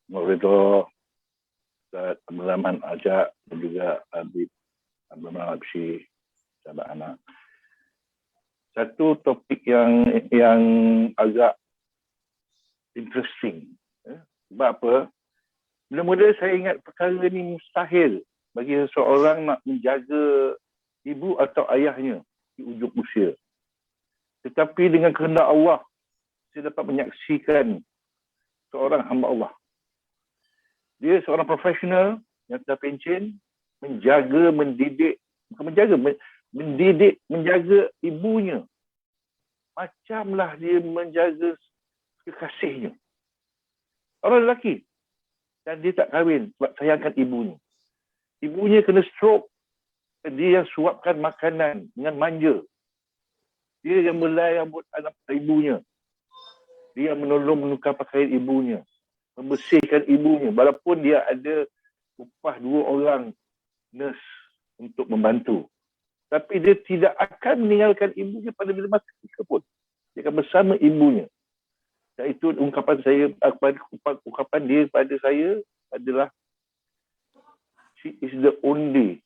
Mauridho, Ustaz Abdul Rahman Ajak dan juga Habib Abdul Rahman Habsyi, sahabat anak. Satu topik yang agak interesting. Sebab apa? Mula-mula saya ingat perkara ni mustahil bagi seseorang nak menjaga ibu atau ayahnya di ujung usia. Tetapi dengan kehendak Allah, saya dapat menyaksikan seorang hamba Allah. Dia seorang profesional yang terpencin, menjaga, menjaga ibunya. Macamlah dia menjaga kekasihnya. Orang lelaki. Dan dia tak kahwin sebab sayangkan ibunya. Ibunya kena stroke. Dia yang suapkan makanan dengan manja. Dia yang belai rambut anak ibunya. Dia yang menolong menukar pakaian ibunya. Membersihkan ibunya. Walaupun dia ada upah 2 orang nurse untuk membantu. Tapi dia tidak akan meninggalkan ibunya pada bila masa pun. Dia akan bersama ibunya. Dan itu ungkapan dia pada saya adalah, she is the only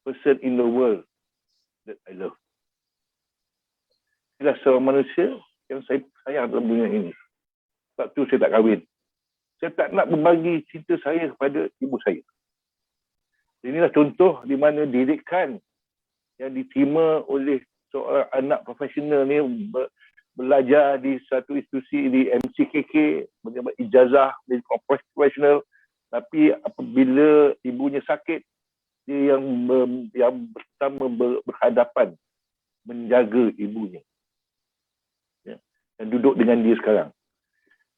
person in the world that I love. Inilah seorang manusia yang saya sayang dalam dunia ini. Sebab tu saya tak kahwin. Saya tak nak berbagi cinta saya kepada ibu saya. Inilah contoh di mana didikan yang diterima oleh seorang anak profesional ni belajar di satu institusi di MCKK, mendapat ijazah dari profesional, tapi apabila ibunya sakit, dia yang pertama berhadapan menjaga ibunya, ya, dan duduk dengan dia sekarang.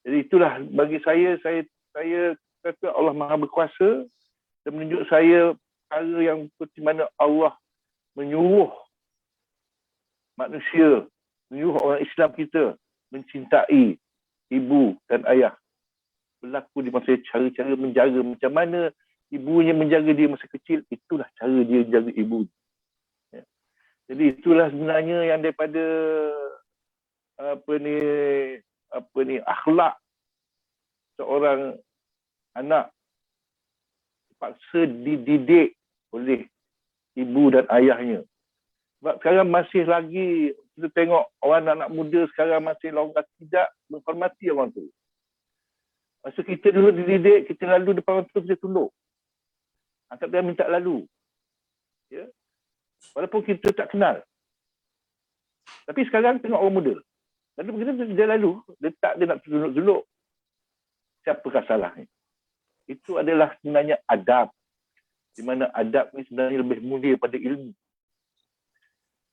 Jadi itulah bagi saya kata Allah Maha Berkuasa dan menunjuk saya cara yang seperti mana Allah menyuruh manusia, menyuruh orang Islam kita mencintai ibu dan ayah. Berlaku di masa cara-cara menjaga, macam mana ibunya menjaga dia masa kecil, itulah cara dia menjaga ibu. Ya. Jadi itulah sebenarnya yang daripada akhlak seorang anak terpaksa dididik oleh ibu dan ayahnya. Sebab sekarang masih lagi kita tengok orang anak muda sekarang masih longgar tidak menghormati orang tu. Masa kita dulu dididik, kita lalu depan orang tu, kita tunduk. Angkat tangan minta lalu. Ya? Walaupun kita tak kenal. Tapi sekarang tengok orang muda. Lalu kita dia lalu, dia nak tunduk-tunduk. Siapakah salahnya? Itu adalah sebenarnya adab. Di mana adab ni sebenarnya lebih mulia pada ilmu.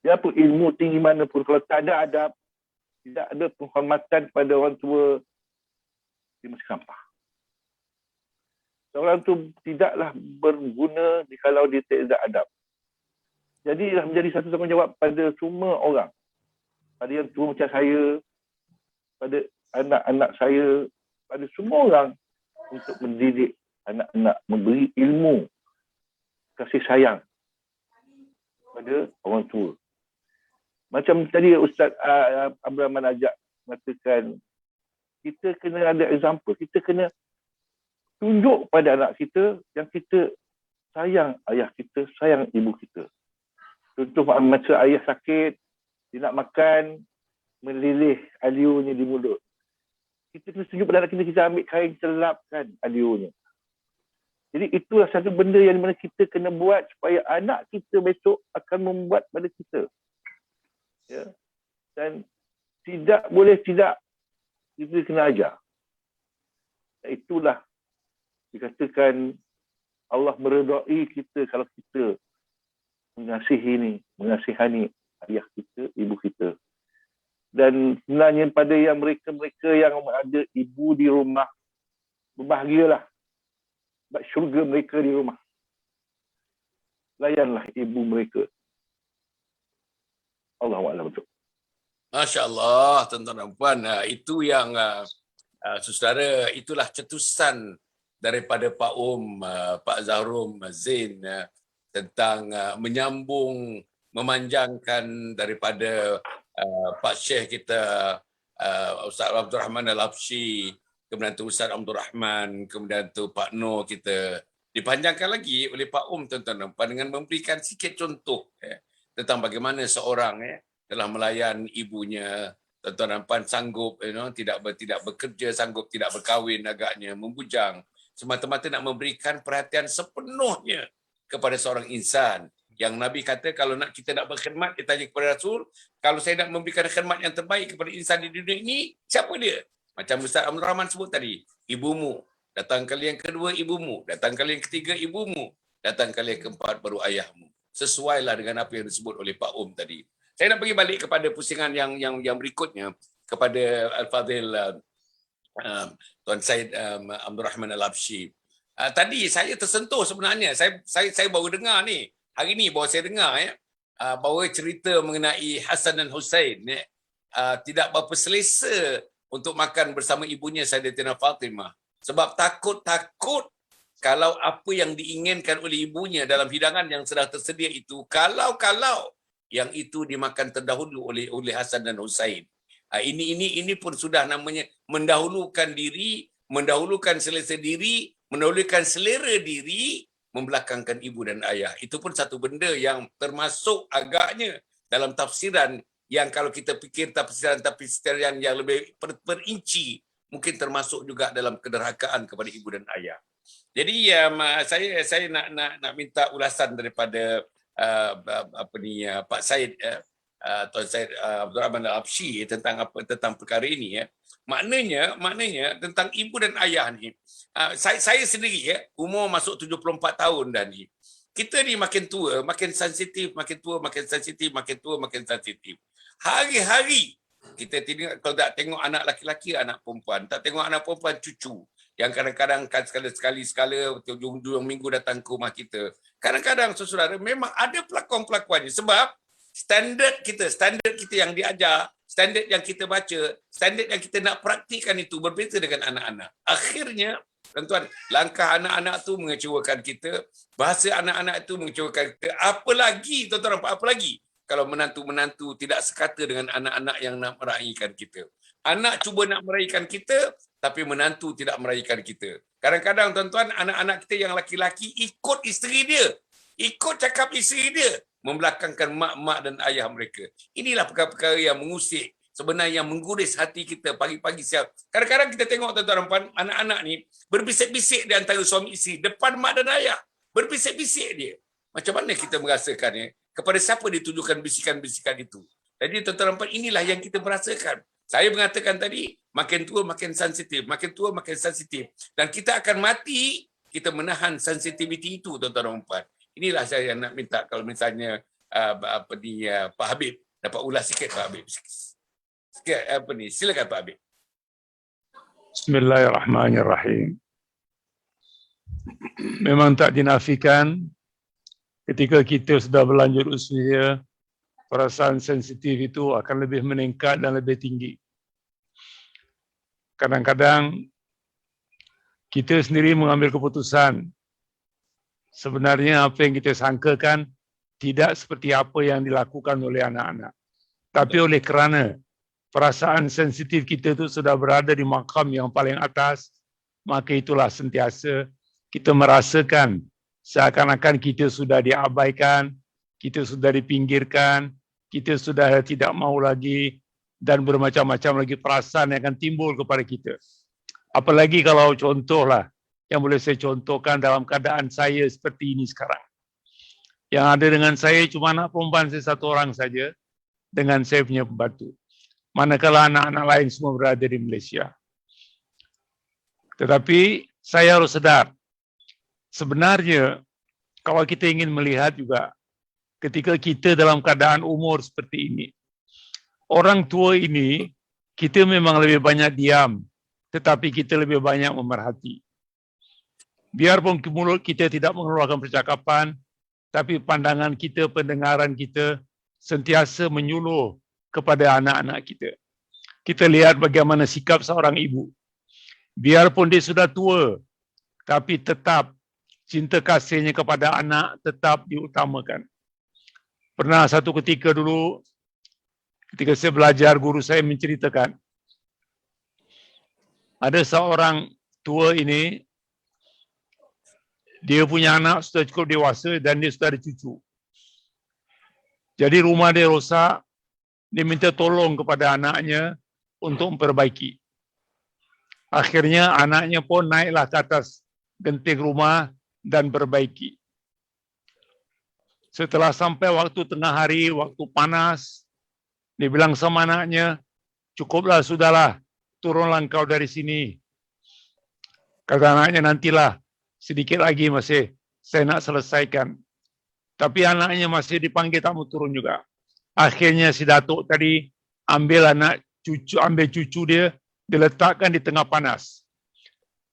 Dia apa ilmu tinggi mana pun, kalau tak ada adab, tidak ada penghormatan kepada orang tua, dia masih sampah. Orang tu tidaklah berguna kalau dia tidak adab. Jadi menjadi satu tanggungjawab pada semua orang. Pada yang tua macam saya, pada anak-anak saya, pada semua orang untuk mendidik anak-anak, memberi ilmu, kasih sayang pada orang tua. Macam tadi Ustaz Abdul Rahman ajak mengatakan, kita kena ada example, kita kena tunjuk pada anak kita yang kita sayang ayah kita, sayang ibu kita. Contoh masa ayah sakit, dia nak makan, melilih alionya di mulut. Kita kena tunjuk pada anak kita, kita ambil kain, kita lapkan alionya. Jadi itulah satu benda yang mana kita kena buat supaya anak kita besok akan membuat pada kita. Ya. Dan tidak boleh tidak, kita kena ajar. Itulah dikatakan Allah meredai kita kalau kita mengasihani ayah kita, ibu kita. Dan sebenarnya pada yang mereka yang ada ibu di rumah, berbahagialah. Sebab syurga mereka di rumah. Layanlah ibu mereka. Allahuakbar betul. Masya Allah, tuan-tuan dan puan. Itu yang, saudara, itulah cetusan daripada Pak Pak Zahrum Zain tentang menyambung, memanjangkan daripada Pak Syekh kita, Ustaz Abdul Rahman Al-Habsyi, kemudian tu Ustaz Abdul Rahman, kemudian tu Pak Noor kita. Dipanjangkan lagi oleh Pak tuan-tuan dan puan dengan memberikan sikit contoh tentang bagaimana seorang telah melayan ibunya, tuan-tuan dan puan sanggup tidak bekerja, sanggup tidak berkahwin agaknya, membujang, semata-mata nak memberikan perhatian sepenuhnya kepada seorang insan. Yang Nabi kata kalau kita nak berkhidmat, dia tanya kepada Rasul, kalau saya nak memberikan khidmat yang terbaik kepada insan di dunia ini, siapa dia? Macam Ustaz Abdul Rahman sebut tadi, ibumu. Datang kali yang kedua ibumu, datang kali yang ketiga ibumu, datang kali yang keempat baru ayahmu. Sesuailah dengan apa yang disebut oleh Pak tadi. Saya nak pergi balik kepada pusingan yang berikutnya kepada Al-Fadhil Tuan Syed Abdul Rahman Al-Habsyi. Tadi saya tersentuh sebenarnya. Saya baru dengar ni. Hari ni baru saya dengar bahawa cerita mengenai Hasan dan Husain tidak berapa selesa untuk makan bersama ibunya Sayyidatina Fatimah. Sebab takut kalau apa yang diinginkan oleh ibunya dalam hidangan yang sudah tersedia itu, kalau yang itu dimakan terdahulu oleh Hasan dan Husain. Ini pun sudah namanya mendahulukan diri, mendahulukan selesa diri, mendahulukan selera diri, membelakangkan ibu dan ayah. Itu pun satu benda yang termasuk agaknya dalam tafsiran yang kalau kita fikir tafsiran yang lebih perinci, mungkin termasuk juga dalam kederhakaan kepada ibu dan ayah. Jadi saya nak minta ulasan daripada Pak Said Tuan Said Abdul Rahman Al-Habsyi tentang perkara ini ya. Maknanya tentang ibu dan ayah ni. Saya sendiri ya, umur masuk 74 tahun dah ni. Kita ni makin tua, makin sensitif, makin tua, makin sensitif, makin tua, makin sensitif. Hari-hari kita tidak, kalau tak tengok anak laki-laki, anak perempuan, tak tengok anak perempuan, cucu. Yang kadang-kadang sekali-sekala hujung minggu datang ke rumah kita. Kadang-kadang saudara memang ada pelakon-pelakonnya sebab standard kita yang diajar, standard yang kita baca, standard yang kita nak praktikan itu berbeza dengan anak-anak. Akhirnya, tuan-tuan, langkah anak-anak tu mengecewakan kita, bahasa anak-anak itu mengecewakan kita. Apalagi, tuan-tuan, apa lagi? Kalau menantu-menantu tidak sekata dengan anak-anak yang nak meraihkan kita. Anak cuba nak meraihkan kita, tapi menantu tidak meraihkan kita. Kadang-kadang, tuan-tuan, anak-anak kita yang laki-laki ikut isteri dia. Ikut cakap isteri dia. Membelakangkan mak-mak dan ayah mereka. Inilah perkara-perkara yang mengusik, sebenarnya yang mengguris hati kita pagi-pagi siap. Kadang-kadang kita tengok, tuan-tuan, anak-anak ni berbisik-bisik di antara suami isteri, depan mak dan ayah. Berbisik-bisik dia. Macam mana kita merasakannya? Kepada siapa ditujukan bisikan-bisikan itu? Jadi tuan-tuan, inilah yang kita merasakan. Saya mengatakan tadi, makin tua makin sensitif, makin tua makin sensitif. Dan kita akan mati, kita menahan sensitiviti itu, tuan-tuan dan puan. Inilah saya nak minta kalau misalnya Pak Habib dapat ulas sikit, Pak Habib. Silakan Pak Habib. Bismillahirrahmanirrahim. Memang tak dinafikan ketika kita sudah berlanjut usia, perasaan sensitif itu akan lebih meningkat dan lebih tinggi. Kadang-kadang kita sendiri mengambil keputusan. Sebenarnya apa yang kita sangkakan tidak seperti apa yang dilakukan oleh anak-anak. Tapi oleh kerana perasaan sensitif kita itu sudah berada di makam yang paling atas, maka itulah sentiasa kita merasakan seakan-akan kita sudah diabaikan, kita sudah dipinggirkan, kita sudah tidak mau lagi, dan bermacam-macam lagi perasaan yang akan timbul kepada kita. Apalagi kalau contohlah, yang boleh saya contohkan dalam keadaan saya seperti ini sekarang. Yang ada dengan saya cuma anak perempuan saya satu orang saja, dengan saya punya pembantu. Manakala anak-anak lain semua berada di Malaysia. Tetapi saya harus sedar, sebenarnya kalau kita ingin melihat juga, ketika kita dalam keadaan umur seperti ini, orang tua ini, kita memang lebih banyak diam, tetapi kita lebih banyak memerhati. Biarpun mulut kita tidak mengeluarkan percakapan, tapi pandangan kita, pendengaran kita sentiasa menyuluh kepada anak-anak kita. Kita lihat bagaimana sikap seorang ibu. Biarpun dia sudah tua, tapi tetap cinta kasihnya kepada anak tetap diutamakan. Pernah satu ketika dulu, ketika saya belajar, guru saya menceritakan, ada seorang tua ini, dia punya anak sudah cukup dewasa dan dia sudah ada cucu. Jadi rumah dia rosak, dia minta tolong kepada anaknya untuk memperbaiki. Akhirnya anaknya pun naiklah ke atas genting rumah dan perbaiki. Setelah sampai waktu tengah hari, waktu panas, dia bilang sama anaknya, cukuplah, sudahlah, turunlah engkau dari sini. Kata anaknya, nantilah, sedikit lagi masih saya nak selesaikan. Tapi anaknya masih dipanggil tak mau turun juga. Akhirnya si datuk tadi ambil cucu dia, diletakkan di tengah panas.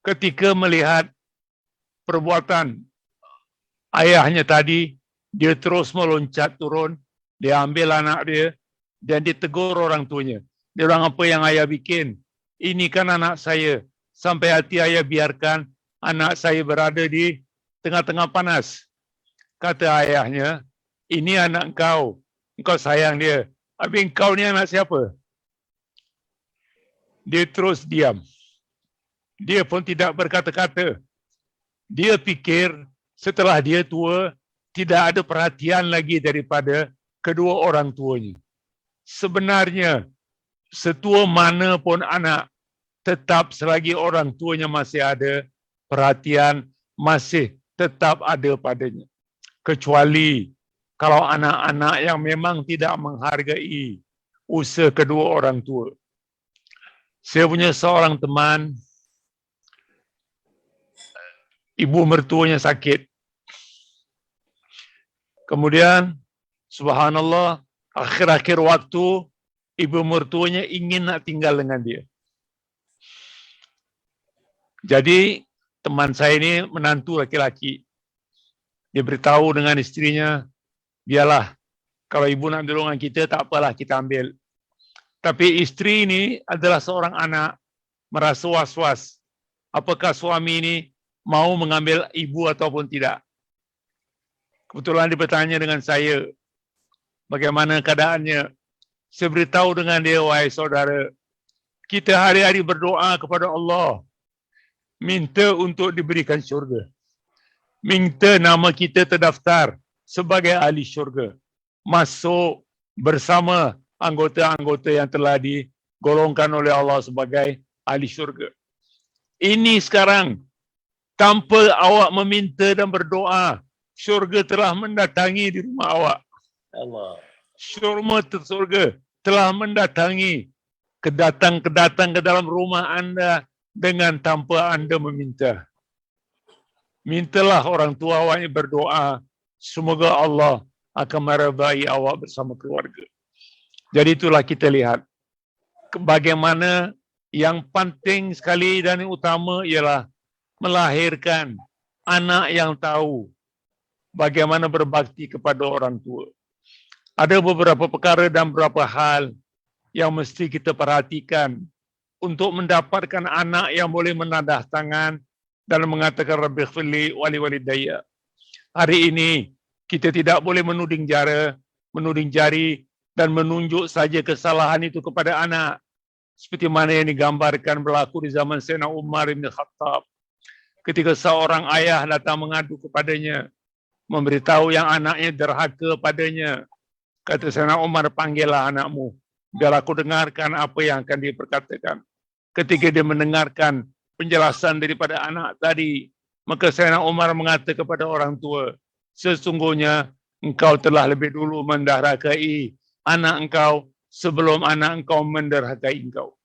Ketika melihat perbuatan ayahnya tadi, dia terus meloncat turun, dia ambil anak dia dan ditegur orang tuanya. Dia bilang, apa yang ayah bikin? Ini kan anak saya. Sampai hati ayah biarkan anak saya berada di tengah-tengah panas. Kata ayahnya, ini anak engkau sayang dia. Tapi engkau ni anak siapa? Dia terus diam. Dia pun tidak berkata-kata. Dia fikir setelah dia tua, tidak ada perhatian lagi daripada kedua orang tuanya. sebenarnya setua mana pun anak, tetap selagi orang tuanya masih ada, perhatian masih tetap ada padanya. Kecuali kalau anak-anak yang memang tidak menghargai usaha kedua orang tua. Saya punya seorang teman, ibu mertuanya sakit. Kemudian, subhanallah, akhir-akhir waktu, ibu mertuanya ingin nak tinggal dengan dia. Jadi, teman saya ini menantu laki-laki. Dia beritahu dengan istrinya, biarlah, kalau ibu nak duduk dengan kita, tak apalah, kita ambil. Tapi istri ini adalah seorang anak, merasa was-was. Apakah suami ini mau mengambil ibu ataupun tidak? Kebetulan dia bertanya dengan saya, bagaimana keadaannya? Saya beritahu dengan dia, wahai saudara, kita hari-hari berdoa kepada Allah, minta untuk diberikan syurga. Minta nama kita terdaftar sebagai ahli syurga. Masuk bersama anggota-anggota yang telah digolongkan oleh Allah sebagai ahli syurga. Ini sekarang, tanpa awak meminta dan berdoa, syurga telah mendatangi di rumah awak. Allah. Syurga telah mendatangi, kedatang ke dalam rumah anda dengan tanpa anda meminta. Mintalah orang tua awak ini berdoa, semoga Allah akan meridai awak bersama keluarga. Jadi itulah kita lihat, bagaimana yang penting sekali dan yang utama ialah melahirkan anak yang tahu bagaimana berbakti kepada orang tua. Ada beberapa perkara dan beberapa hal yang mesti kita perhatikan untuk mendapatkan anak yang boleh menadah tangan dan mengatakan Rabbighfirli wa liwalidayya. Hari ini kita tidak boleh menuding jari dan menunjuk saja kesalahan itu kepada anak. Seperti mana yang digambarkan berlaku di zaman Sayyidina Umar bin Khattab. Ketika seorang ayah datang mengadu kepadanya, memberitahu yang anaknya derhaka padanya. Kata Sayyidina Umar, panggillah anakmu, biar aku dengarkan apa yang akan dia perkatakan. Ketika dia mendengarkan penjelasan daripada anak tadi, maka Sayyidina Umar mengatakan kepada orang tua, sesungguhnya engkau telah lebih dulu menderhakai anak engkau sebelum anak engkau menderhakai engkau.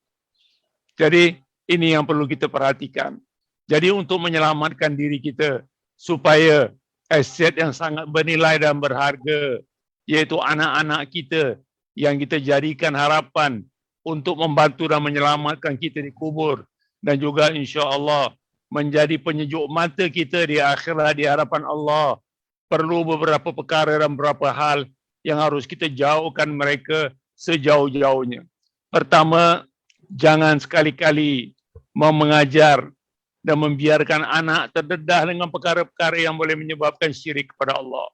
Jadi ini yang perlu kita perhatikan. Jadi untuk menyelamatkan diri kita supaya aset yang sangat bernilai dan berharga, yaitu anak-anak kita yang kita jadikan harapan untuk membantu dan menyelamatkan kita di kubur, dan juga insya-Allah menjadi penyejuk mata kita di akhirat di hadapan Allah, perlu beberapa perkara dan beberapa hal yang harus kita jauhkan mereka sejauh-jauhnya. Pertama, jangan sekali-kali mau mengajar dan membiarkan anak terdedah dengan perkara-perkara yang boleh menyebabkan syirik kepada Allah.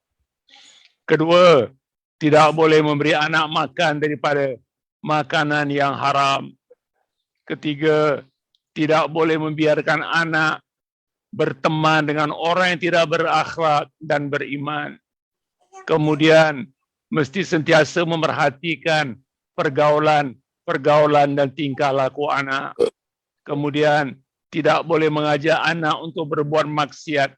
Kedua, tidak boleh memberi anak makan daripada makanan yang haram. Ketiga, tidak boleh membiarkan anak berteman dengan orang yang tidak berakhlak dan beriman. Kemudian, mesti sentiasa memerhatikan pergaulan dan tingkah laku anak. Kemudian, tidak boleh mengajak anak untuk berbuat maksiat.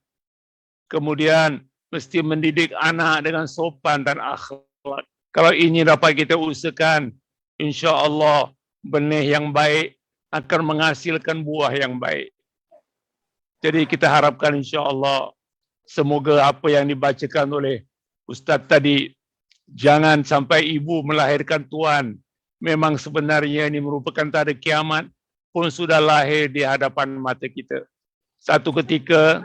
Kemudian, mesti mendidik anak dengan sopan dan akhlak. Kalau ini dapat kita usahakan, insya-Allah benih yang baik akan menghasilkan buah yang baik. Jadi kita harapkan insya-Allah semoga apa yang dibacakan oleh Ustaz tadi, jangan sampai ibu melahirkan tuan. Memang sebenarnya ini merupakan tanda kiamat pun sudah lahir di hadapan mata kita. Satu ketika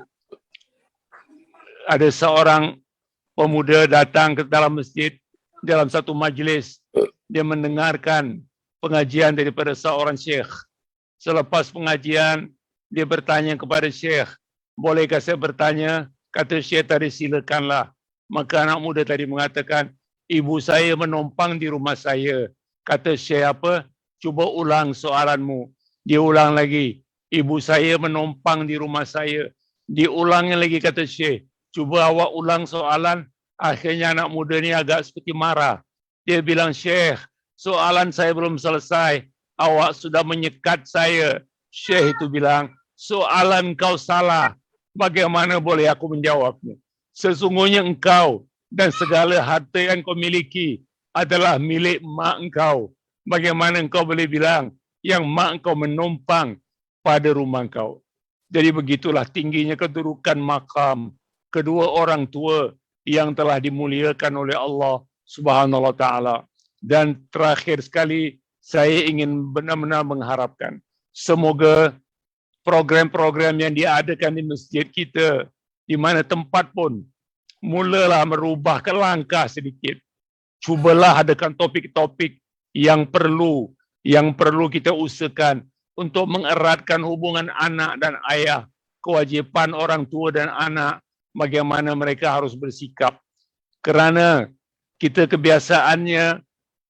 ada seorang pemuda datang ke dalam masjid dalam satu majlis, dia mendengarkan pengajian daripada seorang syekh. Selepas pengajian, dia bertanya kepada syekh, bolehkah saya bertanya? Kata syekh tadi, silakanlah. Maka anak muda tadi mengatakan, ibu saya menumpang di rumah saya. Kata syekh apa? Cuba ulang soalanmu. Dia ulang lagi, ibu saya menumpang di rumah saya. Diulangnya lagi kata syekh, cuba awak ulang soalan. Akhirnya anak muda ni agak seperti marah. Dia bilang, syekh, soalan saya belum selesai, awak sudah menyekat saya. Syekh itu bilang, soalan kau salah, bagaimana boleh aku menjawabnya? Sesungguhnya engkau dan segala harta yang kau miliki adalah milik mak engkau. Bagaimana engkau boleh bilang yang mak engkau menumpang pada rumah engkau? Jadi begitulah tingginya kedudukan makam kedua orang tua yang telah dimuliakan oleh Allah Subhanahu wa taala. Dan terakhir sekali, saya ingin benar-benar mengharapkan semoga program-program yang diadakan di masjid kita, di mana tempat pun, mulalah merubah ke langkah sedikit. Cubalah adakan topik-topik yang perlu kita usahakan untuk mengeratkan hubungan anak dan ayah, kewajipan orang tua dan anak, bagaimana mereka harus bersikap. Kerana kita kebiasaannya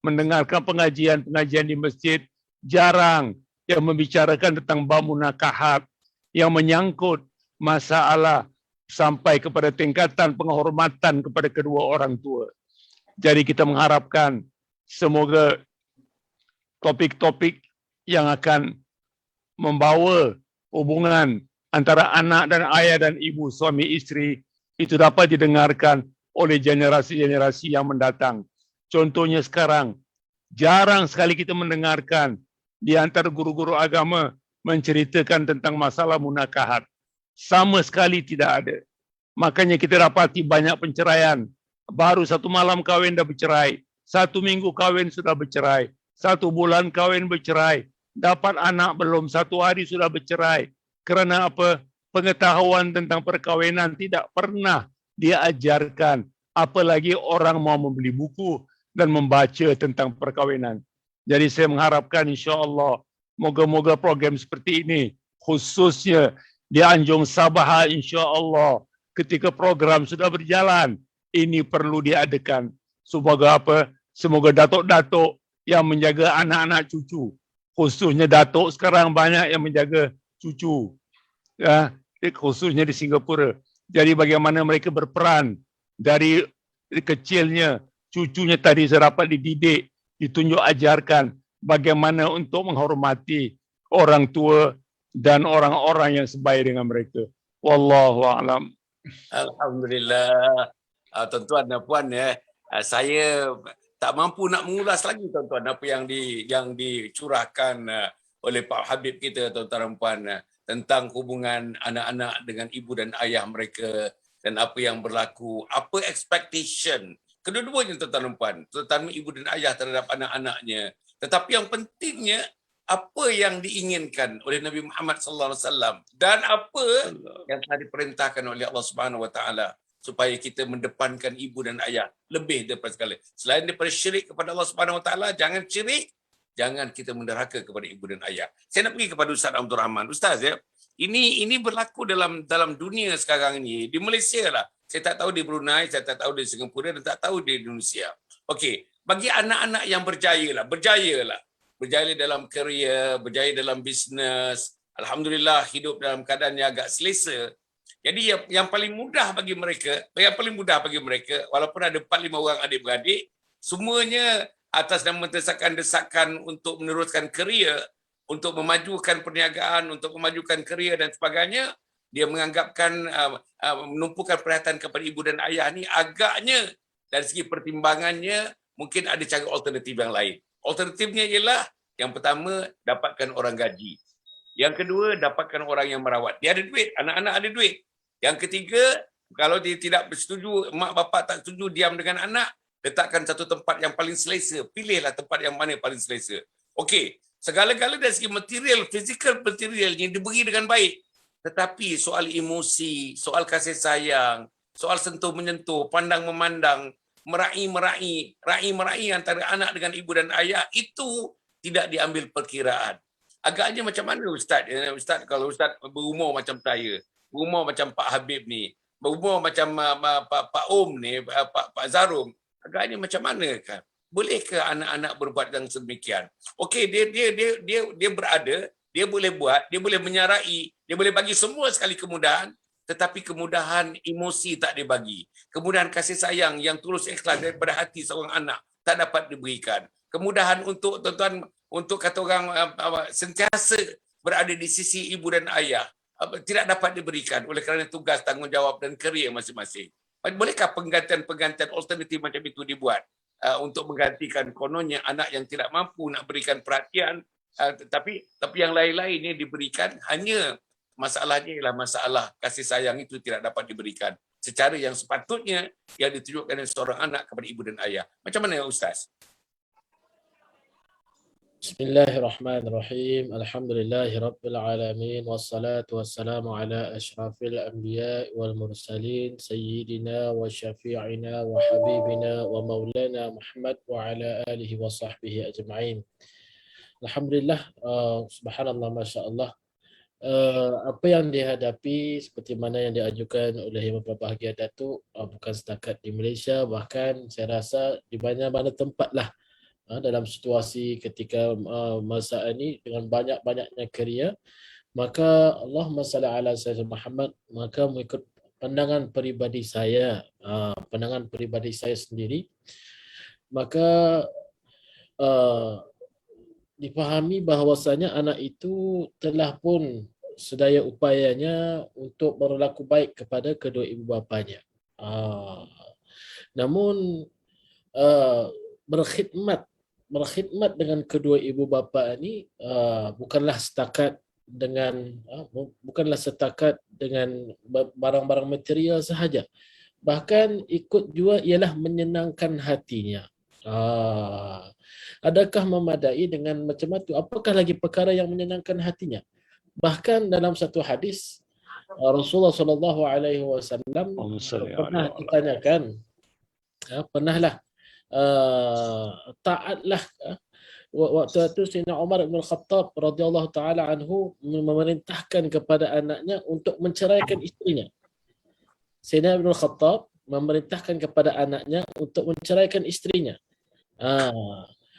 mendengarkan pengajian-pengajian di masjid, jarang yang membicarakan tentang bab munakahat yang menyangkut masalah sampai kepada tingkatan penghormatan kepada kedua orang tua. Jadi kita mengharapkan semoga topik-topik yang akan membawa hubungan antara anak dan ayah dan ibu, suami isteri, itu dapat didengarkan oleh generasi-generasi yang mendatang. Contohnya sekarang, jarang sekali kita mendengarkan di antara guru-guru agama menceritakan tentang masalah munakahat. Sama sekali tidak ada. Makanya kita dapati banyak perceraian. Baru 1 malam kahwin dah bercerai. 1 minggu kahwin sudah bercerai. 1 bulan kahwin bercerai. Dapat anak belum 1 hari sudah bercerai. Kerana apa? Pengetahuan tentang perkahwinan tidak pernah diajarkan. Apalagi orang mau membeli buku dan membaca tentang perkahwinan. Jadi saya mengharapkan insya-Allah moga-moga program seperti ini khususnya di Anjung Sabah insya-Allah ketika program sudah berjalan ini perlu diadakan. Semoga apa? Semoga datuk-datuk yang menjaga anak-anak cucu, khususnya datuk sekarang banyak yang menjaga cucu. Ya, khususnya di Singapura. Jadi bagaimana mereka berperan dari kecilnya cucunya tadi saya dapat dididik, ditunjuk ajarkan bagaimana untuk menghormati orang tua dan orang-orang yang sebaya dengan mereka. Wallahu a'lam. Alhamdulillah. Tuan-tuan dan puan ya, saya tak mampu nak mengulas lagi tuan-tuan apa yang dicurahkan oleh Pak Habib kita tuan-tuan dan puan tentang hubungan anak-anak dengan ibu dan ayah mereka dan apa yang berlaku, apa expectation kedua-duanya tuan-tuan dan puan, terutama ibu dan ayah terhadap anak-anaknya. Tetapi yang pentingnya apa yang diinginkan oleh Nabi Muhammad sallallahu alaihi wasallam dan apa yang telah diperintahkan oleh Allah Subhanahu wa taala supaya kita mendepankan ibu dan ayah lebih daripada segala. Selain daripada syirik kepada Allah Subhanahu wa taala, jangan syirik, jangan kita menderhaka kepada ibu dan ayah. Saya nak pergi kepada Ustaz Abdul Rahman. Ustaz ya, ini berlaku dalam dunia sekarang ini, di Malaysia lah. Saya tak tahu di Brunei, saya tak tahu di Singapura dan tak tahu di Indonesia. Okey, bagi anak-anak yang berjaya dalam kerja, berjaya dalam bisnes, alhamdulillah hidup dalam keadaan yang agak selesa. Jadi yang paling mudah bagi mereka, walaupun ada 4-5 orang adik-beradik, semuanya atas nama desakan-desakan untuk meneruskan kerja, untuk memajukan perniagaan, untuk memajukan kerja dan sebagainya, dia menganggapkan menumpukan perhatian kepada ibu dan ayah ni agaknya dari segi pertimbangannya mungkin ada cara alternatif yang lain. Alternatifnya ialah yang pertama dapatkan orang gaji. Yang kedua dapatkan orang yang merawat. Dia ada duit, anak-anak ada duit. Yang ketiga, kalau dia tidak bersetuju, mak bapak tak setuju diam dengan anak, letakkan satu tempat yang paling selesa. Pilihlah tempat yang mana paling selesa. Okey, segala-gala dari segi material, physical material yang diberi dengan baik. Tetapi soal emosi, soal kasih sayang, soal sentuh-menyentuh, pandang-memandang, meraih antara anak dengan ibu dan ayah, itu tidak diambil perkiraan. Agaknya macam mana Ustaz? Ustaz, kalau Ustaz berumur macam saya, berumur macam Pak Habib ni, berumur macam Pak Om ni, Pak Zarum, agaknya macam mana kan? Bolehkah anak-anak berbuat yang sedemikian? Okey, dia berada, dia boleh buat, dia boleh menyarai, dia boleh bagi semua sekali kemudahan, tetapi kemudahan emosi tak dia bagi. Kemudahan kasih sayang yang tulus ikhlas daripada hati seorang anak tak dapat diberikan. Kemudahan untuk tuan-tuan, untuk kata orang sentiasa berada di sisi ibu dan ayah tidak dapat diberikan oleh kerana tugas, tanggungjawab dan kerja masing-masing. Bolehkah penggantian-penggantian alternatif macam itu dibuat untuk menggantikan kononnya anak yang tidak mampu nak berikan perhatian, tapi yang lain-lainnya diberikan, hanya masalahnya ialah masalah kasih sayang itu tidak dapat diberikan secara yang sepatutnya yang ditunjukkan oleh seorang anak kepada ibu dan ayah. Macam mana ya Ustaz? Bismillahirrahmanirrahim. Alhamdulillahirabbil alamin wassalatu wassalamu ala asyrafil anbiya'i wal mursalin sayyidina wa syafi'ina wa habibina wa maulana Muhammad wa ala alihi wa sahbihi ajma'in. Alhamdulillah, subhanallah, masya-Allah. Apa yang dihadapi seperti mana yang diajukan oleh Yang Berbahagia Datuk bukan setakat di Malaysia, bahkan saya rasa di mana-mana tempat lah dalam situasi ketika masa ini dengan banyak-banyaknya kerja, maka Allahumma salli ala Sayyidina Muhammad, maka mengikut pandangan peribadi saya sendiri, maka dipahami bahawasanya anak itu telah pun sedaya upayanya untuk berlaku baik kepada kedua ibu bapanya. Namun berkhidmat dengan kedua ibu bapa ini bukanlah setakat dengan barang-barang material sahaja. Bahkan ikut juga ialah menyenangkan hatinya. Adakah memadai dengan macam itu? Apakah lagi perkara yang menyenangkan hatinya? Bahkan dalam satu hadis Rasulullah SAW pernah ditanyakan, pernahlah taatlah waktu itu Sayyidina Umar bin Khattab radhiyallahu taala anhu memerintahkan kepada anaknya untuk menceraikan isterinya. Sayyidina Ibn Khattab memerintahkan kepada anaknya untuk menceraikan isterinya.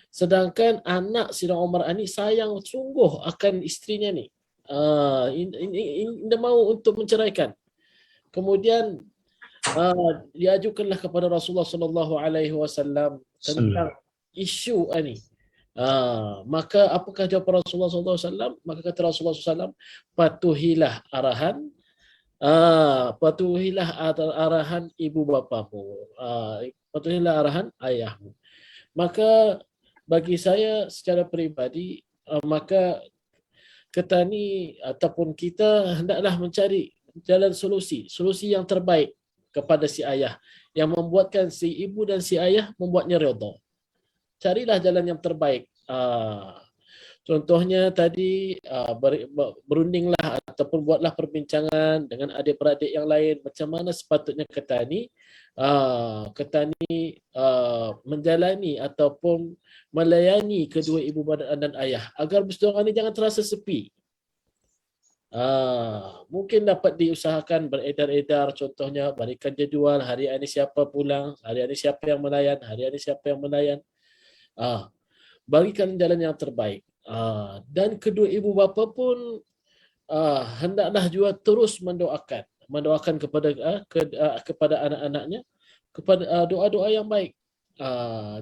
Sedangkan anak Sayyidina Umar ini sayang sungguh akan isterinya ni. Dia mahu untuk menceraikan. Kemudian diajukanlah kepada Rasulullah SAW tentang isu ini. Maka apakah jawapan Rasulullah SAW? Maka kata Rasulullah SAW, patuhilah arahan ibu bapamu, patuhilah arahan ayahmu. Maka bagi saya secara peribadi, maka ketani ataupun kita hendaklah mencari jalan solusi yang terbaik kepada si ayah, yang membuatkan si ibu dan si ayah membuatnya redha. Carilah jalan yang terbaik. Contohnya tadi berundinglah ataupun buatlah perbincangan dengan adik-beradik yang lain macam mana sepatutnya ketani menjalani ataupun melayani kedua ibu dan ayah agar bersetujuan ini jangan terasa sepi. Mungkin dapat diusahakan beredar-edar, contohnya berikan jadual hari ini siapa pulang, hari ini siapa yang melayan, berikan jalan yang terbaik. Dan kedua ibu bapa pun hendaklah juga terus mendoakan kepada anak-anaknya, kepada doa-doa yang baik.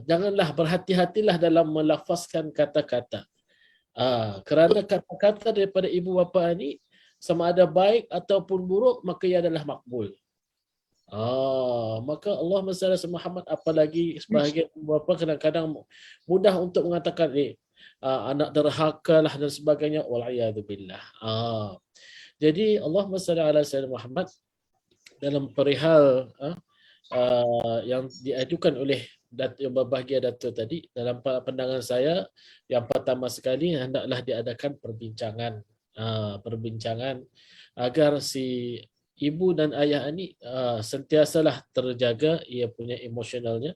Janganlah berhati-hatilah dalam melafazkan kata-kata. Kerana kata-kata daripada ibu bapa ini sama ada baik ataupun buruk, maka ia adalah makbul. Maka Allahumma salli ala Muhammad, apalagi sebahagian ibu bapa kadang-kadang mudah untuk mengatakan anak derhaka lah dan sebagainya, wal'iyadzubillah. Jadi Allahumma salli ala Muhammad dalam perihal yang diajukan oleh Yang Berbahagia Datuk tadi, dalam pandangan saya, yang pertama sekali hendaklah diadakan perbincangan agar si ibu dan ayah ini sentiasalah terjaga ia punya emosionalnya,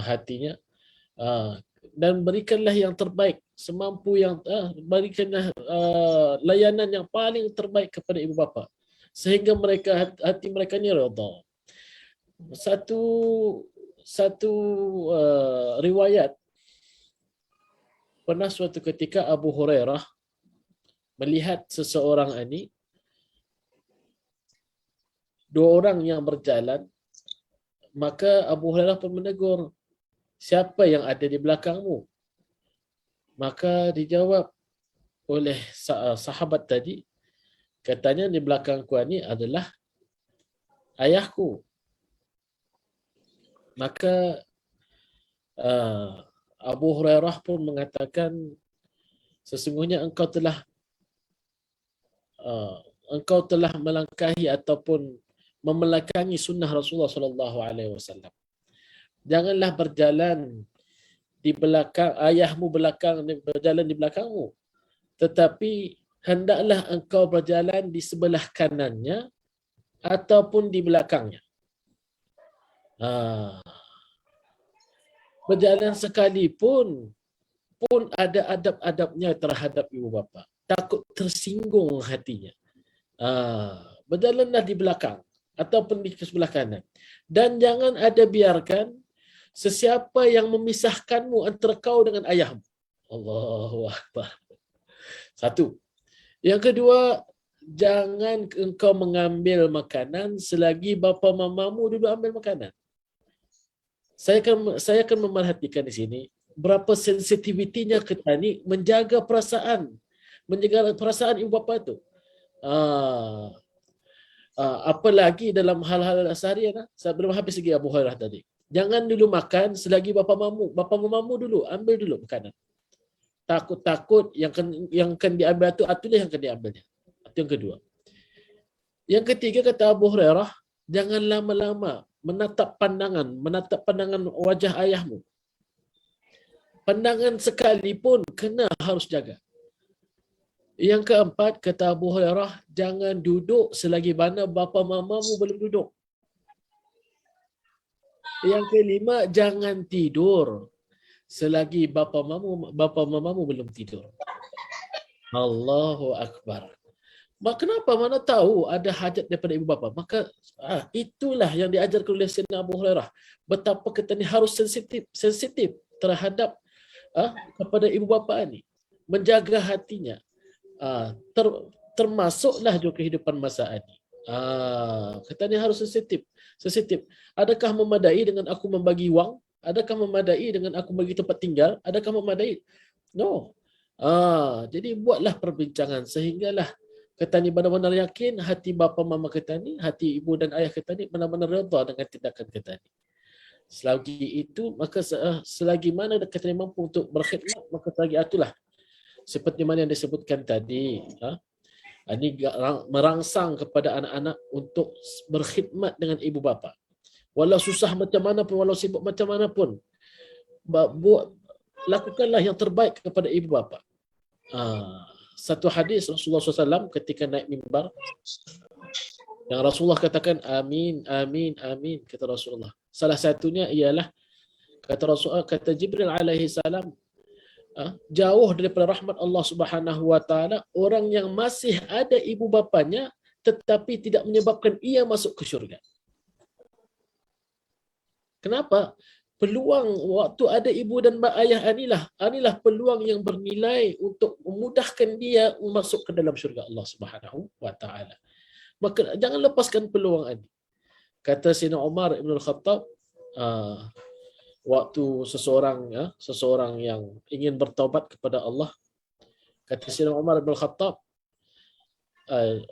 hatinya, dan berikanlah yang terbaik semampu yang berikanlah layanan yang paling terbaik kepada ibu bapa sehingga hati mereka ni redha. Satu riwayat, pernah suatu ketika Abu Hurairah melihat seseorang ini, dua orang yang berjalan, maka Abu Hurairah pun menegur, siapa yang ada di belakangmu? Maka dijawab oleh sahabat tadi, katanya di belakangku ini adalah ayahku. Maka Abu Hurairah pun mengatakan, sesungguhnya engkau telah melangkahi ataupun membelakangi sunnah Rasulullah sallallahu alaihi wasallam. Janganlah berjalan di belakang ayahmu, berjalan di belakangmu, tetapi hendaklah engkau berjalan di sebelah kanannya ataupun di belakangnya. Berjalan sekalipun pun ada adab-adabnya terhadap ibu bapa. Takut tersinggung hatinya. Berjalanlah di belakang ataupun di sebelah kanan. Dan jangan ada biarkan sesiapa yang memisahkanmu antara kau dengan ayahmu. Allahu Akbar. Satu. Yang kedua, jangan engkau mengambil makanan selagi bapa mamamu dulu ambil makanan. Saya akan memerhatikan di sini berapa sensitivitinya kita ni menjaga perasaan ibu bapa tu. Apalagi dalam hal-hal seharian. Saya belum habis lagi Abu Hurairah tadi. Jangan dulu makan selagi bapa mamamu dulu ambil dulu makanan. Takut-takut yang akan diambil itulah yang akan diambilnya. Itu yang kedua. Yang ketiga, kata Abu Hurairah, jangan lama-lama menatap pandangan wajah ayahmu. Pandangan sekalipun harus jaga. Yang keempat, kata Abu Hurairah, jangan duduk selagi mana bapa mamamu belum duduk. Yang kelima, jangan tidur selagi bapa mamamu belum tidur. Allahu Akbar. Kenapa? Mana tahu ada hajat daripada ibu bapa. Maka itulah yang diajarkan oleh Sayyidina Abu Hurairah. Betapa kita ni harus sensitif terhadap kepada ibu bapa ni. Menjaga hatinya. Termasuklah juga kehidupan masa ini. Kita ni harus sensitif. Adakah memadai dengan aku membagi wang? Adakah memadai dengan aku bagi tempat tinggal? Adakah memadai? No. Jadi buatlah perbincangan sehinggalah kita ni benar-benar yakin hati bapa mama kita ni, hati ibu dan ayah kita ni benar-benar redha dengan tindakan kita ni. Selagi itu, maka selagi mana kita ni mampu untuk berkhidmat, maka selagi itulah seperti mana yang disebutkan tadi. Ini merangsang kepada anak-anak untuk berkhidmat dengan ibu bapa. Walau susah macam mana pun, walau sibuk macam mana pun, lakukanlah yang terbaik kepada ibu bapa. Satu hadis Rasulullah SAW ketika naik mimbar, yang Rasulullah katakan amin, amin, amin, kata Rasulullah. Salah satunya ialah kata Jibril alaihi salam, jauh daripada rahmat Allah Subhanahu wa taala orang yang masih ada ibu bapanya tetapi tidak menyebabkan ia masuk ke syurga. Kenapa? Peluang waktu ada ibu dan ayah inilah peluang yang bernilai untuk memudahkan dia masuk ke dalam syurga Allah Subhanahu wa taala. Maka jangan lepaskan peluang ini. Kata Sayyidina Umar Ibn Al-Khattab, waktu seseorang yang ingin bertaubat kepada Allah, kata Sayyidina Umar Ibn Al-Khattab,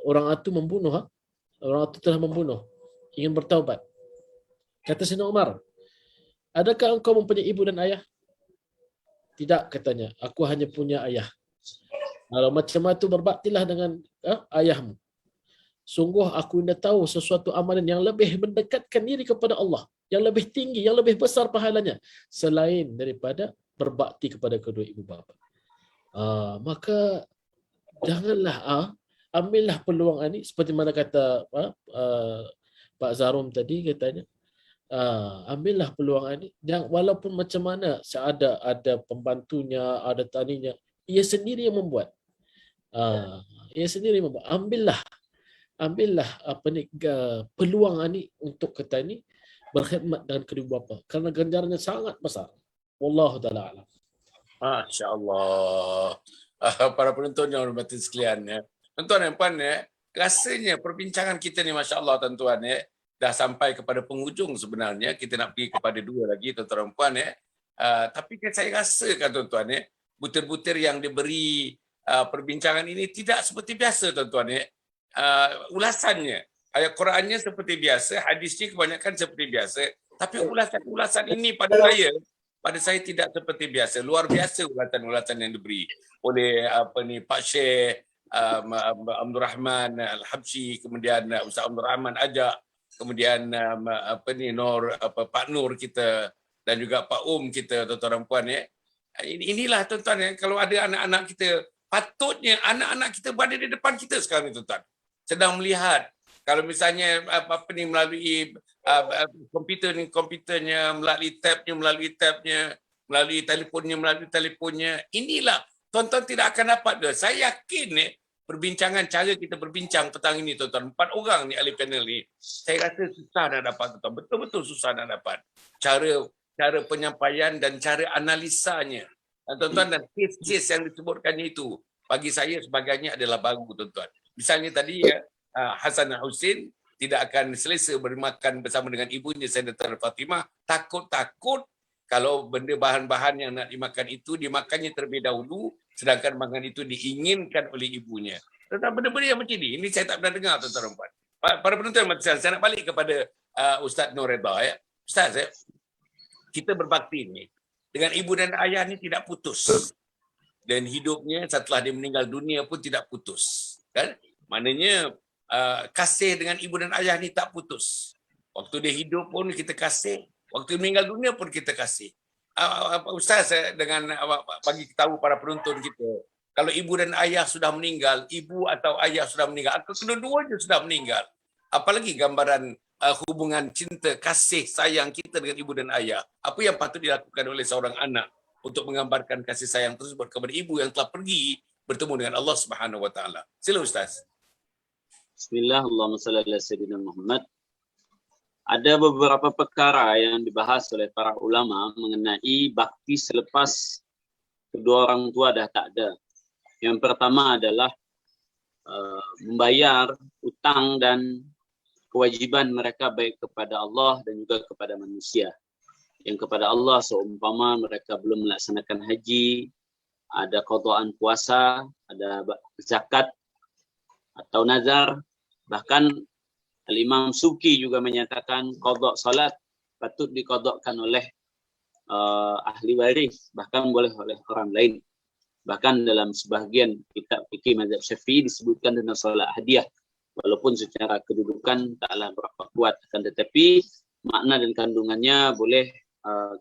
orang itu membunuh, orang itu telah membunuh, ingin bertaubat. Kata Sayyidina Umar, adakah engkau mempunyai ibu dan ayah? Tidak, katanya. Aku hanya punya ayah. Kalau macam itu berbaktilah dengan ayahmu. Sungguh aku hendak tahu sesuatu amalan yang lebih mendekatkan diri kepada Allah, yang lebih tinggi, yang lebih besar pahalanya selain daripada berbakti kepada kedua ibu bapa. Maka janganlah ambillah peluang ini seperti mana kata Pak Zarum tadi, katanya. Ambillah peluang ini. Walaupun macam mana ada pembantunya, ada taninya, ia sendiri yang membuat. Ambillah peluang ini untuk kita ini berkhidmat dengan kedua bapa kerana ganjarannya sangat besar. Wallahu taala alam. Masya-Allah. Para penonton yang hormati sekalian ya. Tuan-tuan dan puan ya, rasanya perbincangan kita ni masya-Allah tuan-tuan ya, dah sampai kepada penghujung sebenarnya. Kita nak pergi kepada dua lagi tuan-tuan dan puan ya. Tapi kan saya rasakan tuan-tuan butir-butir yang diberi perbincangan ini tidak seperti biasa tuan-tuan ulasannya. Ayat Qurannya seperti biasa, hadisnya kebanyakan seperti biasa, tapi ulasan ini pada saya tidak seperti biasa. Luar biasa ulasan-ulasan yang diberi oleh Pak Syekh Abdul Rahman Al-Habsyi, kemudian Ustaz Abdul Rahman Ajak, kemudian Pak Nur kita, dan juga Pak kita, tuan-tuan dan puan Inilah tuan-tuan kalau ada anak-anak kita, patutnya anak-anak kita berada di depan kita sekarang ni tuan-tuan, sedang melihat. Kalau misalnya melalui komputernya, melalui tabnya, melalui teleponnya, inilah tuan-tuan tidak akan dapat dah. Saya yakin perbincangan, cara kita berbincang petang ini tuan-tuan, 4 orang ni ahli panel ni, saya rasa susah nak dapat tuan-tuan, betul-betul susah nak dapat cara penyampaian dan cara analisanya. Tuan-tuan, dan kes-kes yang disebutkannya itu bagi saya sebagainya adalah baru tuan-tuan. Misalnya tadi Hasan Hussein tidak akan selesa bermakan bersama dengan ibunya Sayyidatul Fatimah, takut-takut kalau benda bahan-bahan yang nak dimakan itu dimakannya terlebih dahulu, sedangkan makan itu diinginkan oleh ibunya. Tentang benda-benda yang macam ini saya tak pernah dengar tuan-tuan dan puan. Para penonton, saya nak balik kepada Ustaz Nur Redha Ustaz, kita berbakti ni dengan ibu dan ayah ni tidak putus. Dan hidupnya setelah dia meninggal dunia pun tidak putus. Kan? Maknanya kasih dengan ibu dan ayah ni tak putus. Waktu dia hidup pun kita kasih, waktu meninggal dunia pun kita kasih. Ustaz dengan bagi tahu para penonton kita, kalau ibu dan ayah sudah meninggal, ibu atau ayah sudah meninggal, atau kedua-duanya sudah meninggal, apalagi gambaran hubungan cinta, kasih sayang kita dengan ibu dan ayah. Apa yang patut dilakukan oleh seorang anak untuk menggambarkan kasih sayang tersebut kepada ibu yang telah pergi bertemu dengan Allah Subhanahu Wa Taala. Sila Ustaz. Bismillah, Allahumma salli ala Sayyidina Muhammad. Ada beberapa perkara yang dibahas oleh para ulama mengenai bakti selepas kedua orang tua dah tak ada. Yang pertama adalah membayar utang dan kewajiban mereka baik kepada Allah dan juga kepada manusia. Yang kepada Allah seumpama mereka belum melaksanakan haji, ada qadaan puasa, ada zakat atau nazar. Bahkan Al-Imam Subki juga menyatakan qada salat patut diqadakkan oleh ahli waris, bahkan boleh oleh orang lain. Bahkan dalam sebahagian kitab fikih mazhab Syafi'i disebutkan tentang salat hadiah, walaupun secara kedudukan taklah berapa kuat, akan tetapi makna dan kandungannya boleh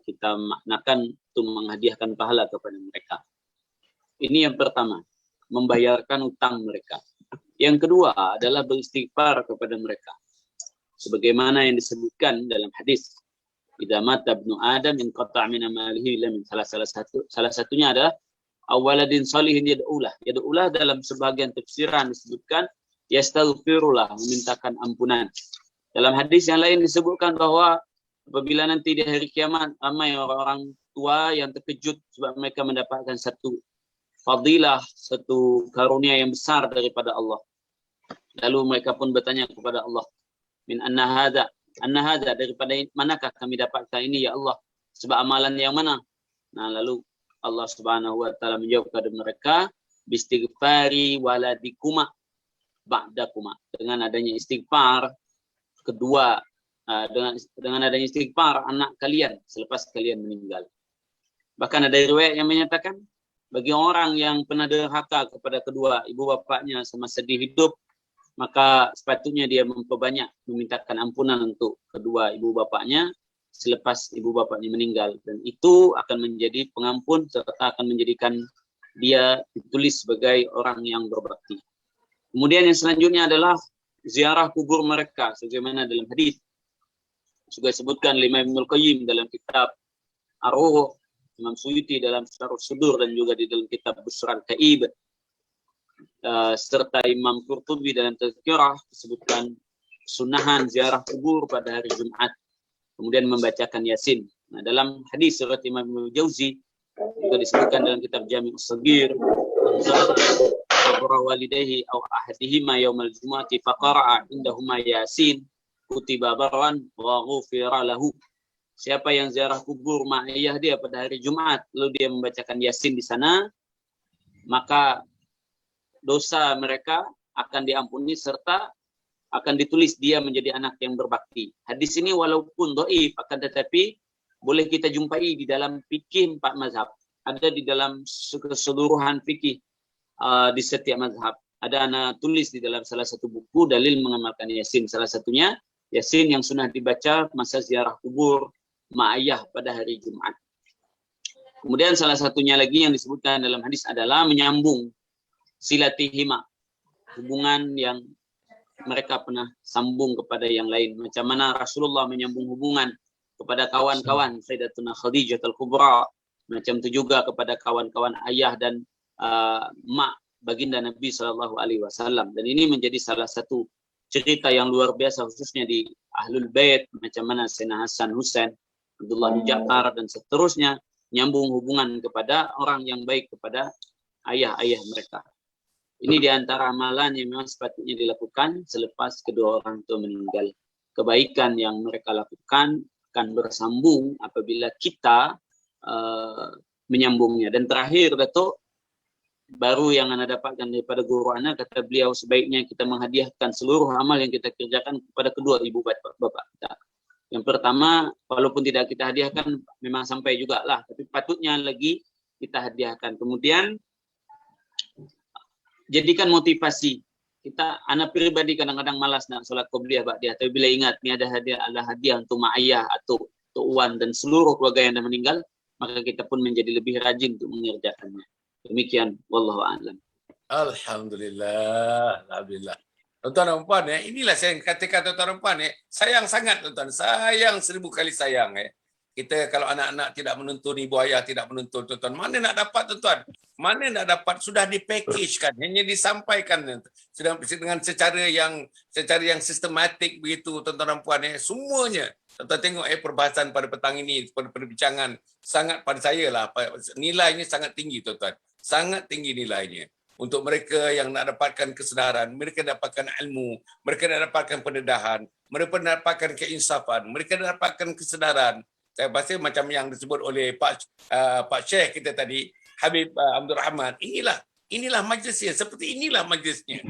kita maknakan untuk menghadiahkan pahala kepada mereka. Ini yang pertama, membayarkan utang mereka. Yang kedua adalah beristighfar kepada mereka. Sebagaimana yang disebutkan dalam hadis, idza mata ibnu adam inqata' min amalihi illa min salah satunya adalah awaladin salihin yad'ulah dalam sebagian tafsiran disebutkan yastaghfirullah, memintakan ampunan. Dalam hadis yang lain disebutkan bahwa apabila nanti di hari kiamat ramai orang-orang tua yang terkejut sebab mereka mendapatkan satu fadilah, satu karunia yang besar daripada Allah. Lalu mereka pun bertanya kepada Allah, min anna hadza, daripada manakah kami dapatkan ini ya Allah? Sebab amalan yang mana? Nah, lalu Allah Subhanahu Wa Taala menjawab kepada mereka, bistighfari waladikuma ba'dakuma, dengan adanya istighfar kedua, dengan adanya istighfar anak kalian selepas kalian meninggal. Bahkan ada riwayat yang menyatakan bagi orang yang pernah derhaka kepada kedua ibu bapaknya semasa dia hidup, maka sepatutnya dia memperbanyak memintakan ampunan untuk kedua ibu bapaknya selepas ibu bapaknya meninggal, dan itu akan menjadi pengampun serta akan menjadikan dia ditulis sebagai orang yang berbakti. Kemudian yang selanjutnya adalah ziarah kubur mereka, sebagaimana dalam hadis juga disebutkan oleh Imam Ibnul Qayyim dalam kitab Ar-Ruh, Imam Suyuti dalam Syarh Sudur, dan juga di dalam kitab Busral Kaib, serta Imam Qurtubi dalam Tazkirah disebutkan sunahan ziarah kubur pada hari Jumat, kemudian membacakan Yasin. Nah, dalam hadis surat Imam Ibnu Jauzi juga disebutkan dalam kitab Jami' As-Saghir, qabra walidayhi aw ahadihima yaumal jumu'ati faqara'a indahuma Yasin kutiba barran wa ghufira lahu. siapa yang ziarah kubur mak ayah dia pada hari Jumat, lalu dia membacakan Yasin di sana, maka dosa mereka akan diampuni serta akan ditulis dia menjadi anak yang berbakti. Hadis ini walaupun dhaif, akan tetapi boleh kita jumpai di dalam fikih 4 mazhab. Ada di dalam keseluruhan fikih di setiap mazhab. Ada anak tulis di dalam salah satu buku dalil mengamalkan Yasin. Salah satunya Yasin yang sunnah dibaca masa ziarah kubur mak ayah pada hari Jumat. Kemudian salah satunya lagi yang disebutkan dalam hadis adalah menyambung silatihima, hubungan yang mereka pernah sambung kepada yang lain. Macam mana Rasulullah menyambung hubungan kepada kawan-kawan Sayyidatuna Khadijah al-Kubra. Macam itu juga kepada kawan-kawan ayah dan mak baginda Nabi SAW. Dan ini menjadi salah satu cerita yang luar biasa khususnya di Ahlul Bait. Macam mana Sayyidina Hasan Husain, Abdullah bin Ja'far dan seterusnya. Nyambung hubungan kepada orang yang baik kepada ayah-ayah mereka. Ini di antara amalan yang memang sepatutnya dilakukan selepas kedua orang tua meninggal. Kebaikan yang mereka lakukan akan bersambung apabila kita menyambungnya. Dan terakhir, Datuk, baru yang Anda dapatkan daripada guru Anda, kata beliau sebaiknya kita menghadiahkan seluruh amal yang kita kerjakan kepada kedua ibu bapak kita. Yang pertama, walaupun tidak kita hadiahkan, memang sampai juga lah. Tapi patutnya lagi kita hadiahkan. Kemudian, jadikan motivasi. Anak pribadi kadang-kadang malas nak solat qobliyah ba'diyah. Tapi bila ingat ni ada hadiah untuk mak ayah atau untuk Wan dan seluruh keluarga yang dah meninggal, maka kita pun menjadi lebih rajin untuk mengerjakannya. Demikian, wallahu a'lam. Alhamdulillah, alhamdulillah. Tuan-tuan dan puan, inilah saya katakan tuan-tuan dan puan, sayang sangat tuan-tuan, sayang 1000 kali sayang. Kita kalau anak-anak tidak menuntun, ibu ayah tidak menuntun, tuan-tuan, mana nak dapat tuan-tuan? Mana nak dapat? Sudah dipackage-kan, hanya disampaikan dengan secara yang sistematik begitu, tuan-tuan dan puan. Semuanya, tuan-tuan tengok perbahasan pada petang ini, pada perbincangan, sangat pada saya lah, nilainya sangat tinggi tuan-tuan. Sangat tinggi nilainya. Untuk mereka yang nak dapatkan kesedaran, mereka dapatkan ilmu, mereka nak dapatkan pendedahan, mereka nak dapatkan keinsafan, mereka nak dapatkan kesedaran. Saya rasa macam yang disebut oleh Pak Syekh kita tadi, Habib Abdul Rahman, inilah majlisnya, seperti inilah majlisnya.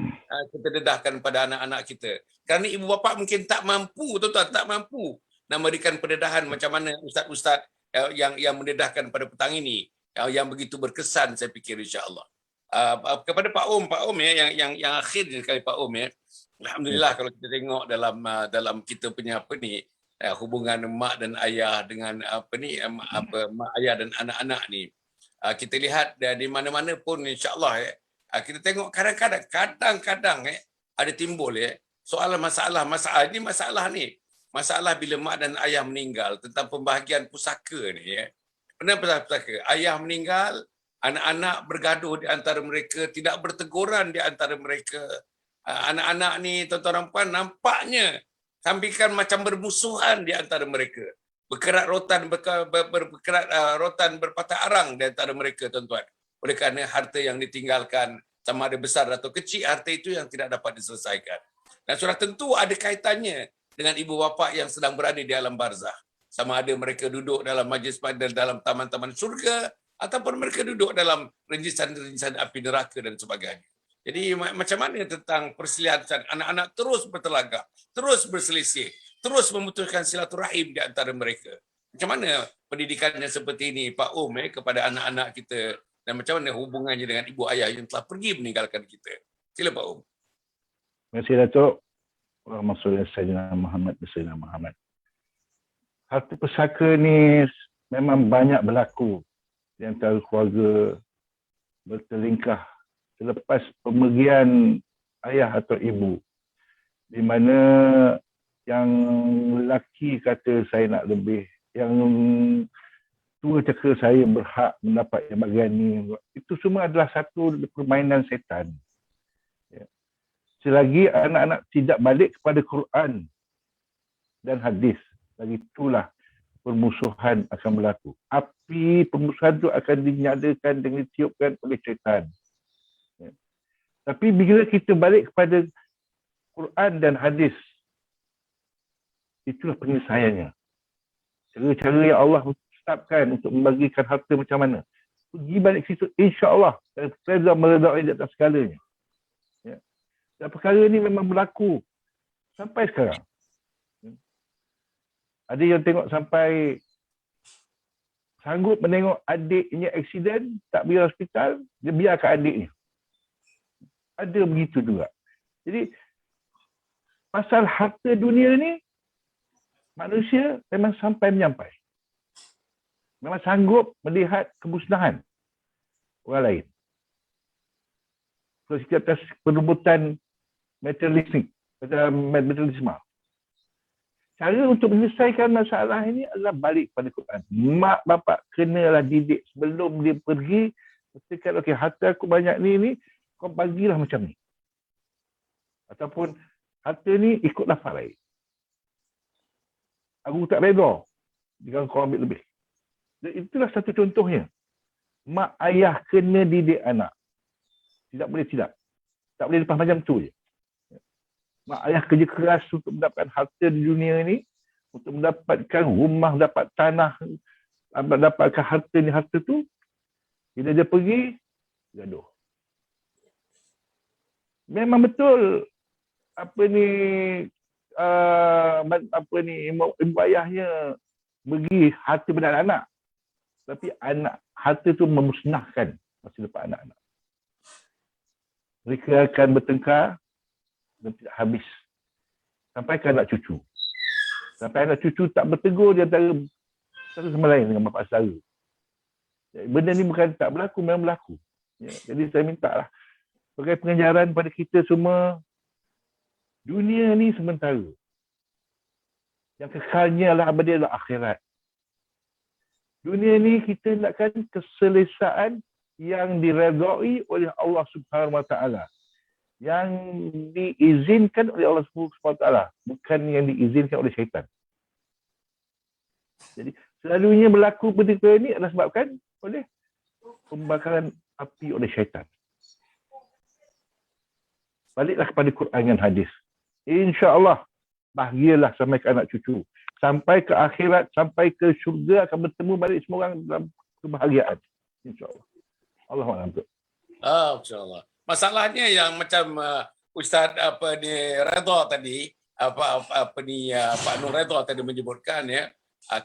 Kita dedahkan pada anak-anak kita. Kerana ibu bapa mungkin tak mampu, tuan-tuan, tak mampu nak memberikan pendedahan macam mana ustaz-ustaz yang mendedahkan pada petang ini, yang begitu berkesan, saya fikir insya-Allah. Kepada Pak Om yang akhir sekali Pak Om, alhamdulillah kalau kita tengok dalam kita punya hubungan mak dan ayah dengan mak ayah dan anak-anak ni, kita lihat di mana-mana pun insya-Allah kita tengok kadang-kadang ada timbul soalan masalah bila mak dan ayah meninggal tentang pembahagian pusaka ni Kenapa pusaka? Ayah meninggal, anak-anak bergaduh di antara mereka, tidak berteguran di antara mereka. Anak-anak ni tuan-tuan dan puan nampaknya sampaikan macam bermusuhan di antara mereka. Berkerat rotan berpatah arang di antara mereka tuan-tuan. Oleh kerana harta yang ditinggalkan sama ada besar atau kecil, harta itu yang tidak dapat diselesaikan. Dan sudah tentu ada kaitannya dengan ibu bapa yang sedang berada di alam barzah. Sama ada mereka duduk dalam majlis dalam taman-taman surga ataupun mereka duduk dalam rinjisan-rinjisan api neraka dan sebagainya. Jadi macam mana tentang perselisihan anak-anak terus bertelagak, terus berselisih, terus memutuskan silaturahim di antara mereka. Macam mana pendidikannya seperti ini Pak Om kepada anak-anak kita dan macam mana hubungannya dengan ibu ayah yang telah pergi meninggalkan kita. Sila Pak Om. Terima kasih Datuk. Maksudnya Sayyidina Muhammad Sayyidina Muhammad. Harta pusaka ni memang banyak berlaku di antara keluarga bertelingkah selepas pemergian ayah atau ibu, di mana yang lelaki kata saya nak lebih, yang tua cakap saya berhak mendapat yang bagian ni. Itu semua adalah satu permainan setan. Selagi anak-anak tidak balik kepada Quran dan hadis, lagi itulah permusuhan akan berlaku. Api permusuhan itu akan dinyalakan dan ditiupkan oleh syaitan. Tapi bila kita balik kepada Quran dan hadis, itulah penyelesaiannya. cara-cara yang Allah tetapkan untuk membagikan harta macam mana. Pergi balik situ, insya-Allah reda meredai di atas segalanya. Ya. Dan perkara ni memang berlaku sampai sekarang. Ada yang tengok sampai sanggup menengok adiknya aksiden, tak pergi hospital, dia biarkan adiknya. Ada begitu juga. Jadi, pasal harta dunia ni, manusia memang sampai menyampai. Memang sanggup melihat kemusnahan orang lain. Kalau kita atas perebutan materialisme. Cara untuk menyelesaikan masalah ini adalah balik pada Quran. Mak bapak kenalah didik sebelum dia pergi. Katakan, okey, harta aku banyak ni, kau bagilah macam ni. Ataupun, harta ni ikut lafaz lain. Aku tak reda jika kau ambil lebih. Dan itulah satu contohnya. Mak ayah kena didik anak. Tidak boleh tidak. Tak boleh lepas macam tu je. Mak ayah kerja keras untuk mendapatkan harta di dunia ni, untuk mendapatkan rumah, dapat tanah, mendapatkan harta ni, harta tu. Bila dia pergi, gaduh. Memang betul ibu ayahnya bagi harta pada anak. Tapi harta tu memusnahkan masa depan anak-anak. Mereka akan bertengkar dan tidak habis. Sampai ke anak cucu. Sampai anak cucu tak bertegur di antara satu sama lain dengan bapa saudara. Benda ni bukan tak berlaku, memang berlaku. Ya, jadi saya minta lah, sebagai pengajaran pada kita semua, dunia ni sementara. Yang kekalnya adalah abadi adalah akhirat. Dunia ni kita nakkan keselesaan yang diredai oleh Allah Subhanahu Wa Taala, yang diizinkan oleh Allah Subhanahu Wa Taala, bukan yang diizinkan oleh syaitan. Jadi selalunya berlaku perkara ini adalah sebabkan oleh pembakaran api oleh syaitan. Baliklah kepada Quran dan hadis. InsyaAllah bahagialah sampai ke anak cucu. Sampai ke akhirat, sampai ke syurga akan bertemu balik semua orang dalam kebahagiaan. InsyaAllah. Allahuakbar. InsyaAllah. Masalahnya yang macam Ustaz Redha tadi, Pak Nur Redha tadi menyebutkan, ya,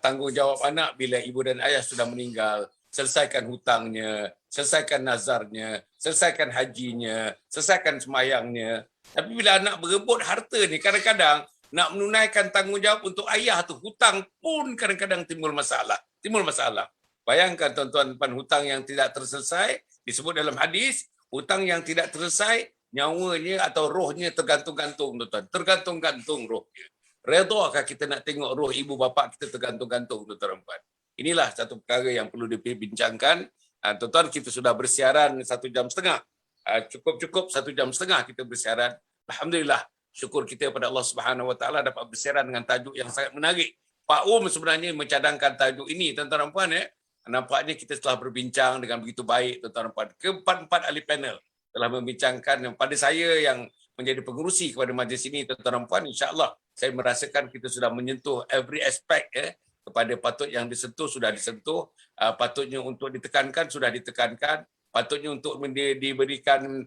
tanggungjawab anak bila ibu dan ayah sudah meninggal, selesaikan hutangnya, selesaikan nazarnya, selesaikan hajinya, selesaikan semayangnya. Tapi bila anak berebut harta ni, kadang-kadang nak menunaikan tanggungjawab untuk ayah tu, hutang pun kadang-kadang timbul masalah. Bayangkan tuan-tuan, hutang yang tidak terselesai, disebut dalam hadis, hutang yang tidak terselesai, nyawanya atau rohnya tergantung-gantung, tuan-tuan. Tergantung-gantung rohnya. Redakah kita nak tengok roh ibu bapa kita tergantung-gantung, tuan-tuan? Inilah satu perkara yang perlu dibincangkan. Tuan-tuan, kita sudah bersiaran 1 jam setengah. Cukup 1 jam setengah kita bersiaran. Alhamdulillah, syukur kita pada Allah Subhanahu Wa Taala dapat bersiaran dengan tajuk yang sangat menarik. Pak sebenarnya mencadangkan tajuk ini, tuan-tuan dan puan, ya. Nampaknya kita telah berbincang dengan begitu baik, tuan-tuan dan puan. Keempat-empat ahli panel telah membincangkan, pada saya yang menjadi pengurusi kepada majlis ini, tuan-tuan dan puan, insya-Allah saya merasakan kita sudah menyentuh every aspect, ya. Kepada patut yang disentuh sudah disentuh, patutnya untuk ditekankan sudah ditekankan, patutnya untuk diberikan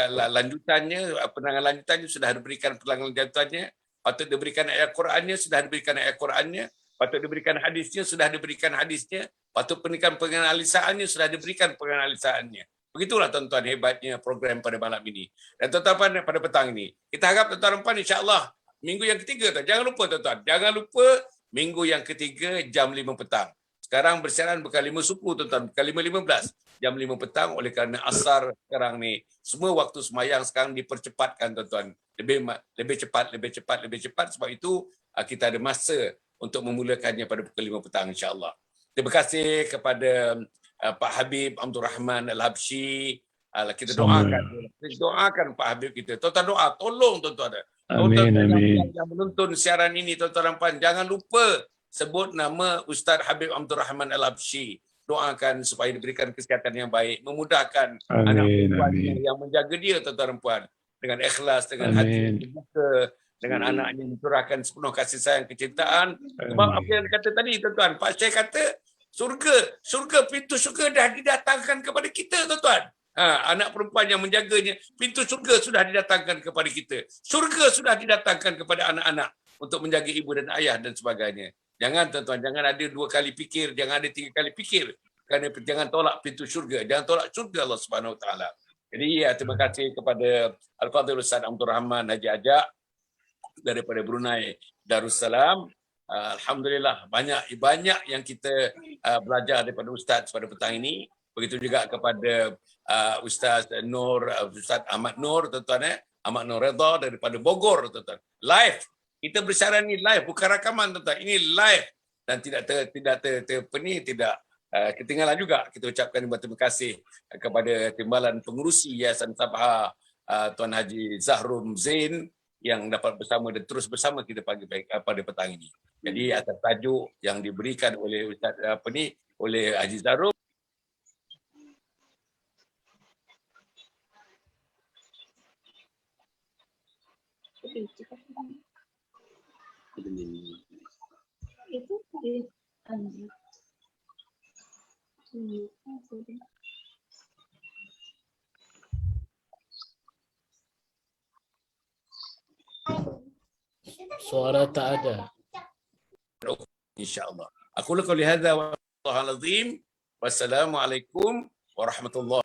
lanjutannya, penangan lanjutannya sudah diberikan penangan lanjutannya, patut diberikan ayat Qurannya sudah diberikan ayat Qurannya, patut diberikan hadisnya sudah diberikan hadisnya, patut berikan penganalisaannya sudah diberikan penganalisaannya. Begitulah tuan-tuan hebatnya program pada malam ini. Dan tuan-tuan pada petang ini, kita harap tuan-tuan insya-Allah minggu yang ketiga, jangan lupa tuan-tuan, jangan lupa minggu yang ketiga jam 5 petang. Sekarang bersiaran bukan 5 suku, tuan-tuan, bukan 5.15, jam 5 petang, oleh kerana asar sekarang ni, semua waktu semayang sekarang dipercepatkan, tuan-tuan. Lebih cepat. Sebab itu kita ada masa untuk memulakannya pada pukul 5 petang, insya-Allah. Terima kasih kepada Pak Habib Abdul Rahman Al-Habsyi. Kita doakan Pak Habib kita. Tuan-tuan doa, tolong tuan-tuan. Amin. Yang menonton siaran ini, tuan-tuan dan puan, jangan lupa sebut nama Ustaz Habib Abdul Rahman Al-Habsyi. Doakan supaya diberikan kesihatan yang baik, memudahkan anak perempuannya yang menjaga dia, tuan-tuan dan puan, dengan ikhlas, dengan hati terbuka, dengan anaknya mencurahkan sepenuh kasih sayang kecintaan. Sebab apa yang kata tadi tuan-tuan, Pak Syekh kata surga pintu surga dah didatangkan kepada kita tuan-tuan. Anak perempuan yang menjaganya, pintu surga sudah didatangkan kepada kita. Surga sudah didatangkan kepada anak-anak untuk menjaga ibu dan ayah dan sebagainya. Jangan tuan-tuan, jangan ada 2 kali fikir, jangan ada 3 kali fikir. Kerana jangan tolak pintu syurga, jangan tolak syurga Allah Subhanahu Wa Taala. Jadi terima kasih kepada Al-Fadhil Ustaz Abdul Rahman Haji Ajak daripada Brunei Darussalam. Alhamdulillah banyak yang kita belajar daripada Ustaz pada petang ini. Begitu juga kepada Ustaz Ahmad Nur, tuan-tuan, Ahmad Nur Redha daripada Bogor, tuan-tuan. Live. Kita bersiaran ni live, bukan rakaman, tuan-tuan. Ini live dan tidak ketinggalan juga. Kita ucapkan terima kasih kepada Timbalan Pengurusi Yayasan Sabha Tuan Haji Zahrum Zain yang dapat bersama dan terus bersama kita pada petang ini. Jadi atas tajuk yang diberikan oleh Ustaz oleh Haji Zahrum, Suara tak ada. insya-Allah. Aku qouli hadza wa Allahul azim. Wassalamualaikum warahmatullahi.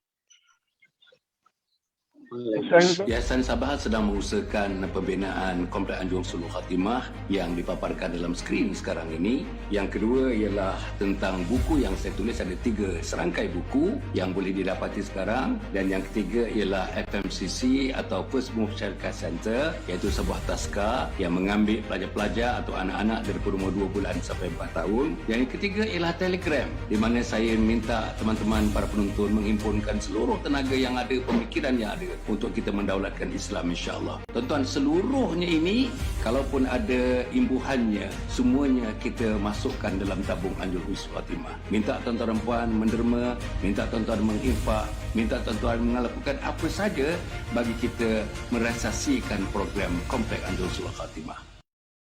Yayasan Sabah sedang mengusahakan pembinaan Komplek Anjung Sulul Khatimah yang dipaparkan dalam skrin sekarang ini. Yang kedua ialah tentang buku yang saya tulis, ada 3 serangkai buku yang boleh didapati sekarang. Dan yang ketiga ialah FMCC atau First Move Childcare Center, iaitu sebuah taska yang mengambil pelajar-pelajar atau anak-anak daripada umur 2 bulan sampai 4 tahun. Yang ketiga ialah Telegram, di mana saya minta teman-teman para penonton menghimpunkan seluruh tenaga yang ada, pemikiran yang ada untuk kita mendaulatkan Islam, insya-Allah. Tuan-tuan, seluruhnya ini kalaupun ada imbuhannya, semuanya kita masukkan dalam tabung Anjung Sulul Khatimah. Minta tuan-tuan dan puan menderma, minta tuan-tuan menginfak, minta tuan-tuan melakukan apa saja bagi kita merealisasikan program Komplek Anjung Sulul Khatimah.